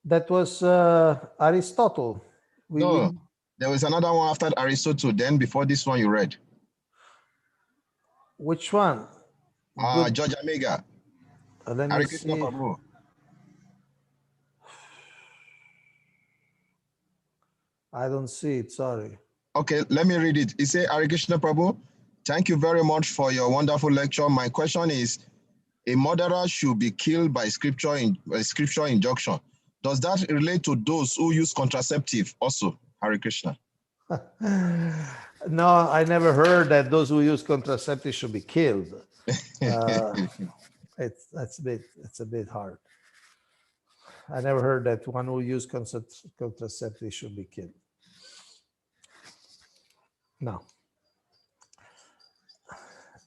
That was Aristotle. There was another one after Aristotle. Then before this one you read. Which one? George Omega. Let me see. Prabhu. I don't see it, sorry. Okay, let me read it. It says, Hare Krishna Prabhu, thank you very much for your wonderful lecture. My question is, a murderer should be killed by scripture injunction. Does that relate to those who use contraceptive also? Hare Krishna. No, I never heard that those who use contraceptive should be killed. It's a bit hard. I never heard that one who use contraceptive should be killed. No.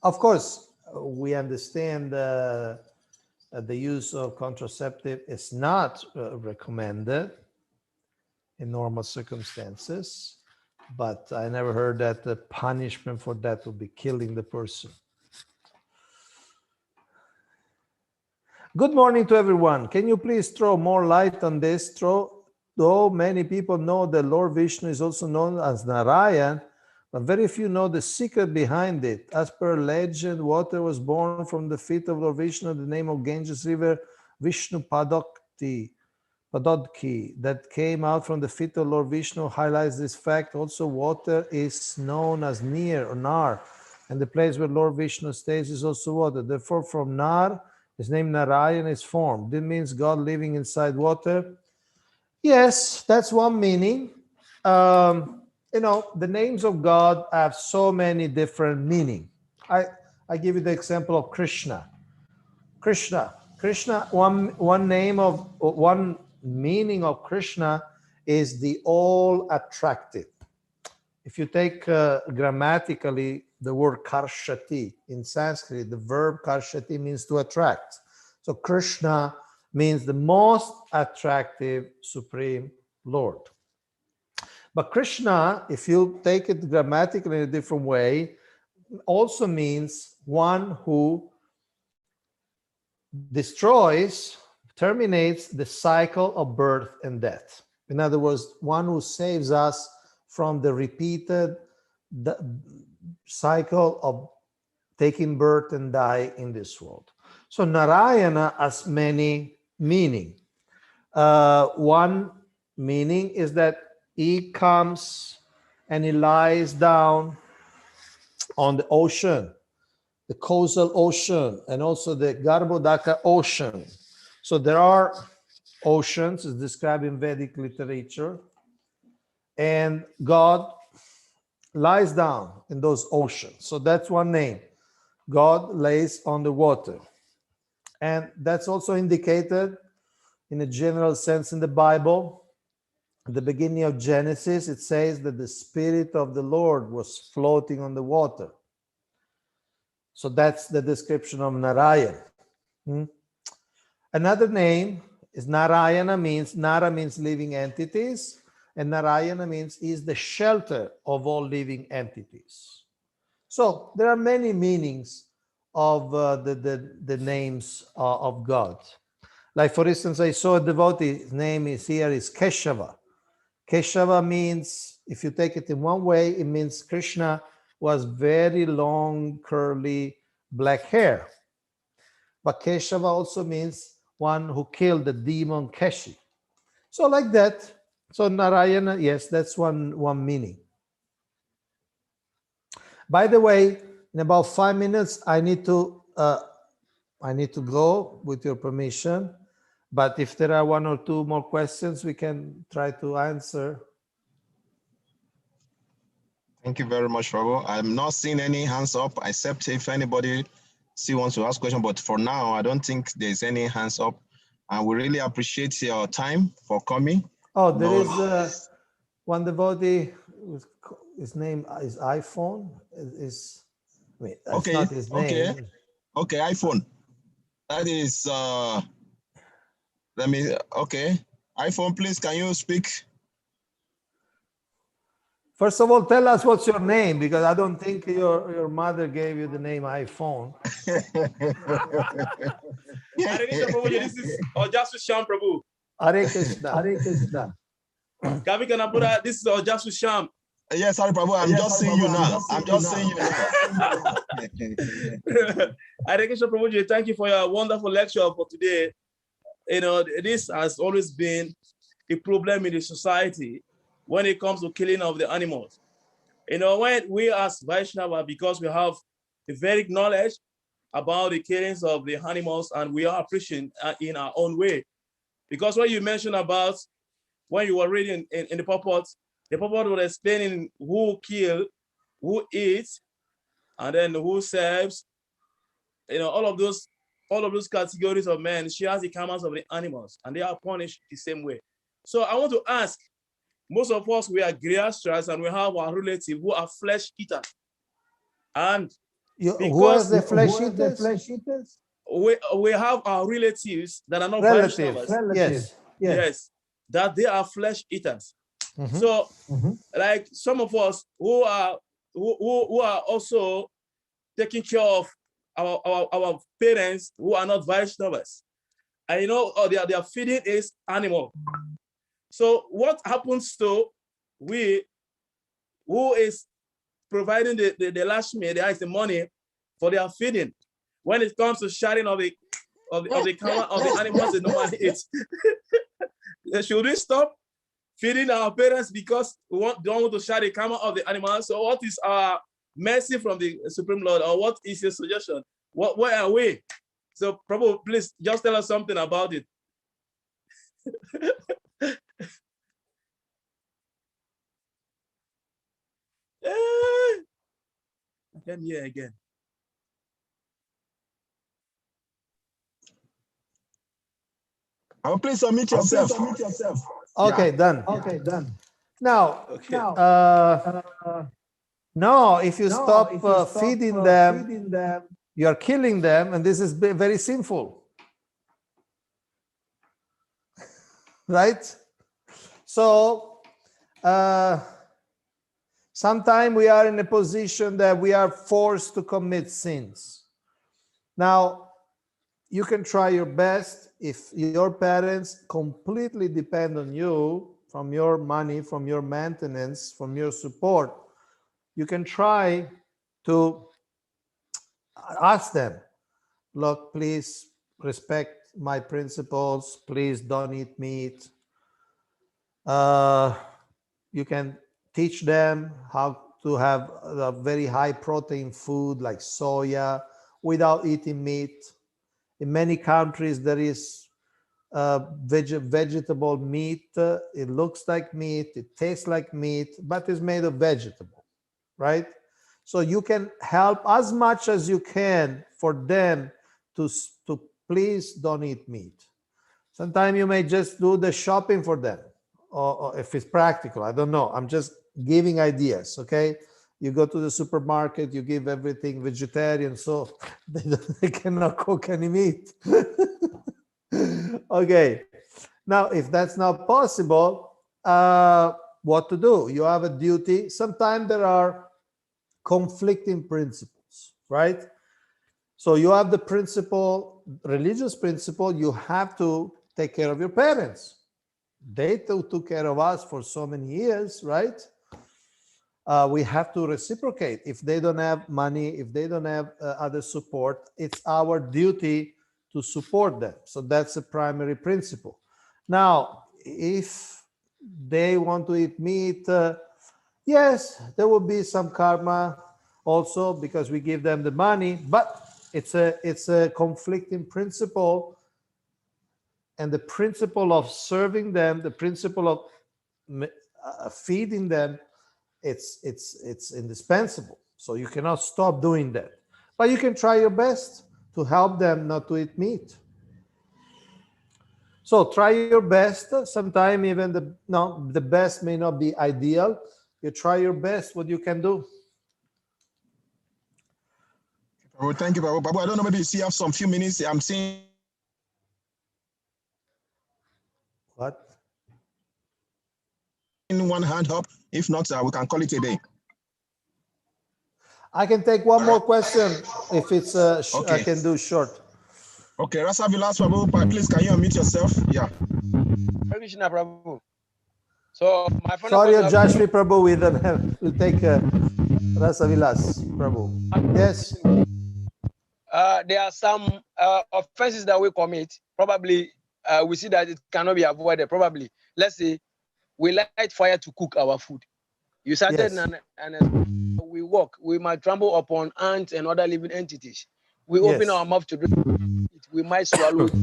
Of course, we understand the use of contraceptive is not recommended in normal circumstances, but I never heard that the punishment for that would be killing the person. Good morning to everyone. Can you please throw more light on this? Though many people know that Lord Vishnu is also known as Narayan, but very few know the secret behind it. As per legend, water was born from the feet of Lord Vishnu. The name of Ganges River, Vishnu Padodki, that came out from the feet of Lord Vishnu, highlights this fact. Also, water is known as Nir or Nar, and the place where Lord Vishnu stays is also water. Therefore, from Nar, his name Narayan is formed. This means God living inside water. Yes, that's one meaning. The names of God have so many different meanings. I give you the example of Krishna. Krishna, one meaning of Krishna is the all attractive. If you take grammatically the word karshati in Sanskrit, the verb karshati means to attract. So Krishna means the most attractive Supreme Lord. But Krishna, if you take it grammatically in a different way, also means one who destroys, terminates the cycle of birth and death. In other words, one who saves us from the repeated cycle of taking birth and die in this world. So Narayana has many meaning. One meaning is that he comes and he lies down on the ocean, the causal ocean, and also the Garbhodaka ocean. So there are oceans, as described in Vedic literature, and God lies down in those oceans. So that's one name. God lays on the water. And that's also indicated in a general sense in the Bible. At the beginning of Genesis, it says that the Spirit of the Lord was floating on the water. So that's the description of Narayan. Another name is Narayana, Nara means living entities, and Narayana means is the shelter of all living entities. So there are many meanings of the names of God. Like, for instance, I saw a devotee, his name is Keshava. Keshava means, if you take it in one way, it means Krishna was very long, curly, black hair. But Keshava also means one who killed the demon Keshi. So like that. So Narayana, yes, that's one meaning. By the way, in about 5 minutes, I need to go with your permission. But if there are one or two more questions, we can try to answer. Thank you very much, Prabhu. I'm not seeing any hands up, except if anybody still wants to ask question. But for now, I don't think there's any hands up. And we really appreciate your time for coming. Oh, there is one devotee. His name is iPhone. Wait, that's okay, not his name. Okay, iPhone. That is, okay. iPhone, please, can you speak? First of all, tell us what's your name, because I don't think your mother gave you the name iPhone. Hare Krishna Prabhu, this is Ojasu Sham Prabhu. Hare Krishna. Hare Krishna. Kavi Kanapura, this is Ojasu Sham. Yes, sorry, Prabhu. I'm just seeing you now. I'm just seeing you now. Hare Krishna Prabhuji, thank you for your wonderful lecture for today. You know, this has always been a problem in the society when it comes to killing of the animals. You know, when we as Vaishnava, because we have a very knowledge about the killings of the animals, and we are preaching in our own way. Because when you mentioned about, when you were reading in the purport was explaining who kill, who eats, and then who serves. You know, all of those categories of men shares the karmas of the animals, and they are punished the same way. So I want to ask, most of us, we are Grihasthas, and we have our relatives who are flesh eaters. And who are the flesh eaters? We have our relatives that are not relatives. Yes. Yes, that they are flesh eaters. So, like some of us who are also taking care of our parents who are not Vaishnavas, and you know, their feeding is animal. So what happens to we who is providing the Lashmi, the money for their feeding, when it comes to sharing of the karma of the animals they normally eat? Should we stop feeding our parents because we don't want to share the karma of the animals? So what is our mercy from the Supreme Lord, or what is your suggestion? Where are we? So Prabhu, please just tell us something about it. I can't hear again. Oh, please submit yourself. Okay, Yeah. done. Okay, done. Now, no, if you stop feeding them, you are killing them, and this is very sinful. Right? So, sometimes we are in a position that we are forced to commit sins. Now, you can try your best. If your parents completely depend on you, from your money, from your maintenance, from your support, you can try to ask them, look, please respect my principles. Please don't eat meat. You can teach them how to have a very high protein food like soya without eating meat. In many countries, there is vegetable meat. It looks like meat, it tastes like meat, but it's made of vegetable, right? So you can help as much as you can for them to please don't eat meat. Sometimes you may just do the shopping for them, or if it's practical, I don't know. I'm just giving ideas, okay? You go to the supermarket, you give everything vegetarian, so they cannot cook any meat. Okay, now if that's not possible, what to do? You have a duty. Sometimes there are conflicting principles, right? So you have the principle, religious principle, you have to take care of your parents. They took care of us for so many years, right? We have to reciprocate. If they don't have money, if they don't have other support, it's our duty to support them. So that's a primary principle. Now, if they want to eat meat, yes, there will be some karma also because we give them the money, but it's a conflicting principle, and the principle of serving them, the principle of feeding them, it's indispensable. So you cannot stop doing that, but you can try your best to help them not to eat meat. So try your best. Sometimes even the best may not be ideal. You try your best, what you can do. Oh, thank you, Prabhu. Prabhu, I don't know, maybe you still have some few minutes. I'm seeing What? one hand up. If not, we can call it a day. I can take one more question if it's Okay. I can do short. Okay, Rasa Vilas, Prabhu, please can you unmute yourself? Yeah. Krishna Prabhu. So my final Sorry, question. Jashvi Prabhu, we'll take Rasa Vilas Prabhu. Yes. There are some offenses that we commit. Probably we see that it cannot be avoided. Probably, let's say we light fire to cook our food. You started Yes. and we walk. We might trample upon ants and other living entities. We open Yes. our mouth to drink it. We might swallow it.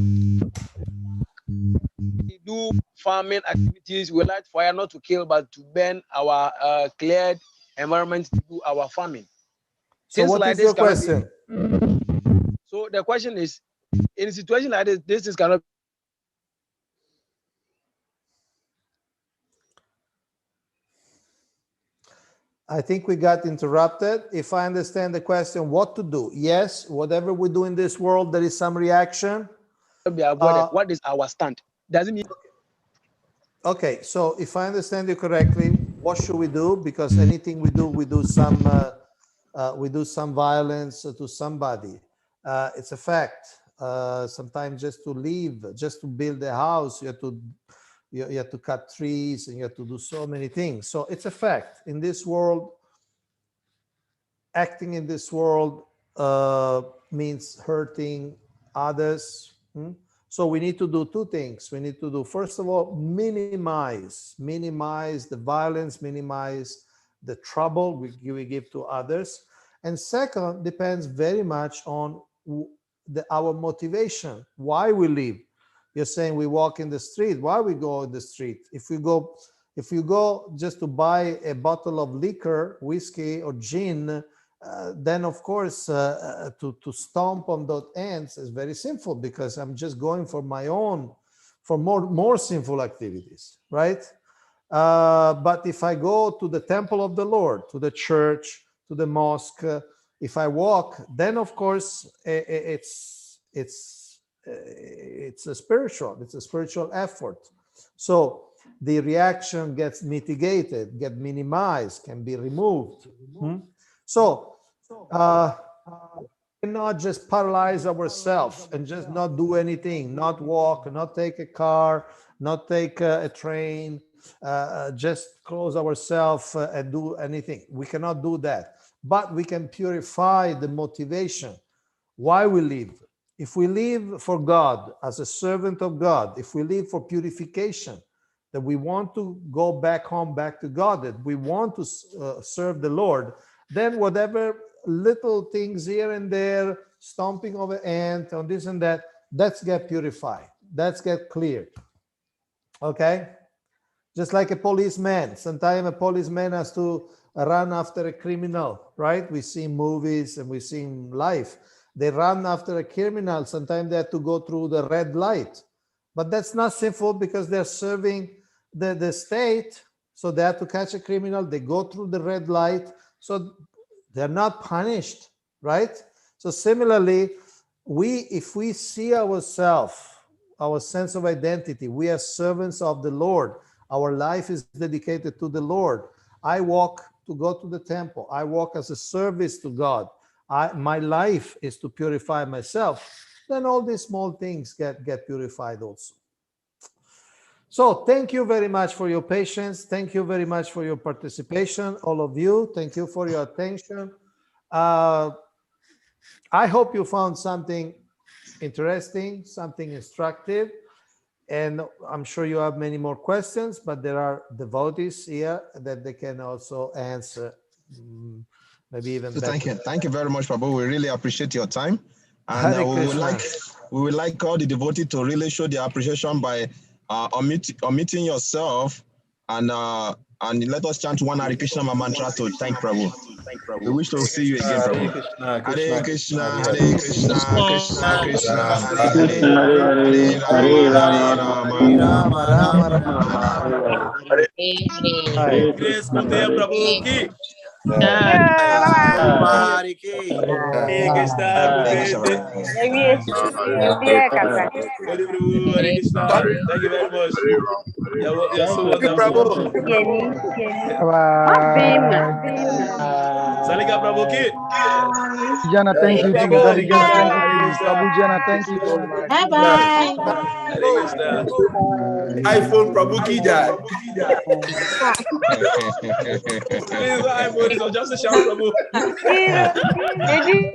We do farming activities. We light fire not to kill, but to burn our cleared environment to do our farming. So Things what like is this your cannot question? So the question is, in a situation like this is cannot. I think we got interrupted. If I understand the question, what to do? Yes, whatever we do in this world, there is some reaction. Be avoided. What is our stand? Does it mean? Okay, so if I understand you correctly, what should we do? Because anything we do some violence to somebody. It's a fact. Sometimes just to live, just to build a house, you have to cut trees and you have to do so many things. So it's a fact. In this world, acting in this world means hurting others. So we need to do two things. We need to do, first of all, minimize the violence, minimize the trouble we give to others. And second, depends very much on our motivation, why we live. You're saying we walk in the street. Why we go in the street? If you go just to buy a bottle of liquor, whiskey or gin, then of course to stomp on those ants is very sinful, because I'm just going for my own, for more sinful activities, right? But if I go to the temple of the Lord, to the church, to the mosque, if I walk, then of course it's a spiritual effort. So the reaction gets mitigated, get minimized, can be removed. So cannot just paralyze ourselves and just not do anything, not walk, not take a car, not take a train, just close ourselves and do anything. We cannot do that, but we can purify the motivation. why we live. If we live for God, as a servant of God, if we live for purification, that we want to go back home, back to God, that we want to serve the Lord, then whatever little things here and there, stomping of an ant, on this and that, let's get purified. Let's get cleared. Okay? Just like a policeman. Sometimes a policeman has to run after a criminal, right? We see movies and we see in life. They run after a criminal. Sometimes they have to go through the red light. But that's not sinful because they're serving the state. So they have to catch a criminal. They go through the red light. So they're not punished, right? So similarly, if we see ourselves, our sense of identity, we are servants of the Lord. Our life is dedicated to the Lord. I walk to go to the temple. I walk as a service to God. My life is to purify myself. Then all these small things get purified also. So thank you very much for your patience. Thank you very much for your participation, all of you. Thank you for your attention. I hope you found something interesting, something instructive. And I'm sure you have many more questions, but there are devotees here that they can also answer, maybe even So better. thank you very much, Prabhu. We really appreciate your time, and Hare we Krishna. would like all the devotees to really show their appreciation by unmuting yourself and let us chant one Hare Krishna mantra to thank Prabhu. We wish to see you again, Prabhu. Hare Krishna, Hare Krishna, Krishna Krishna, Hare Hare, Hare Rama, Hare Rama, Rama Rama. Hare Krishna, Kaunteya Prabhu ki. Bye-bye. Hare Krishna, Hare Kaunteya. Krishna. Hare Prabhu, Hare Krishna. Thank you very much. You're so Thank you, wonderful. Prabhu. Salika Prabhu ki. Jana, thank you, Thank you, Jana. Hare Jana, Krishna, thank you, Hare Prabhu. Krishna. Prabhu Jana, thank you very much. Bye-bye. Hare Krishna. iPhone Prabhu ki jai. Please, I vote this was just a shout, Prabhu. I just have to wait. Oh, Debbie.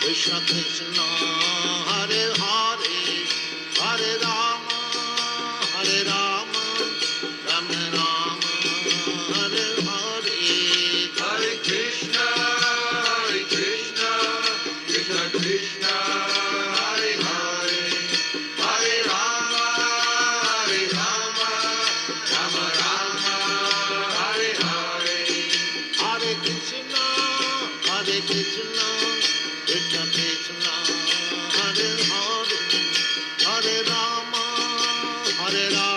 Krishna Krishna, Hare Hare, Hare Rama, Hare Rama, Rama Rama, Hare Hare, Hare Krishna, Krishna Krishna, Hare Hare, Hare Rama, Rama Rama, Hare Hare, Hare Krishna, Krishna Krishna, Hare Hare, Hare Rama.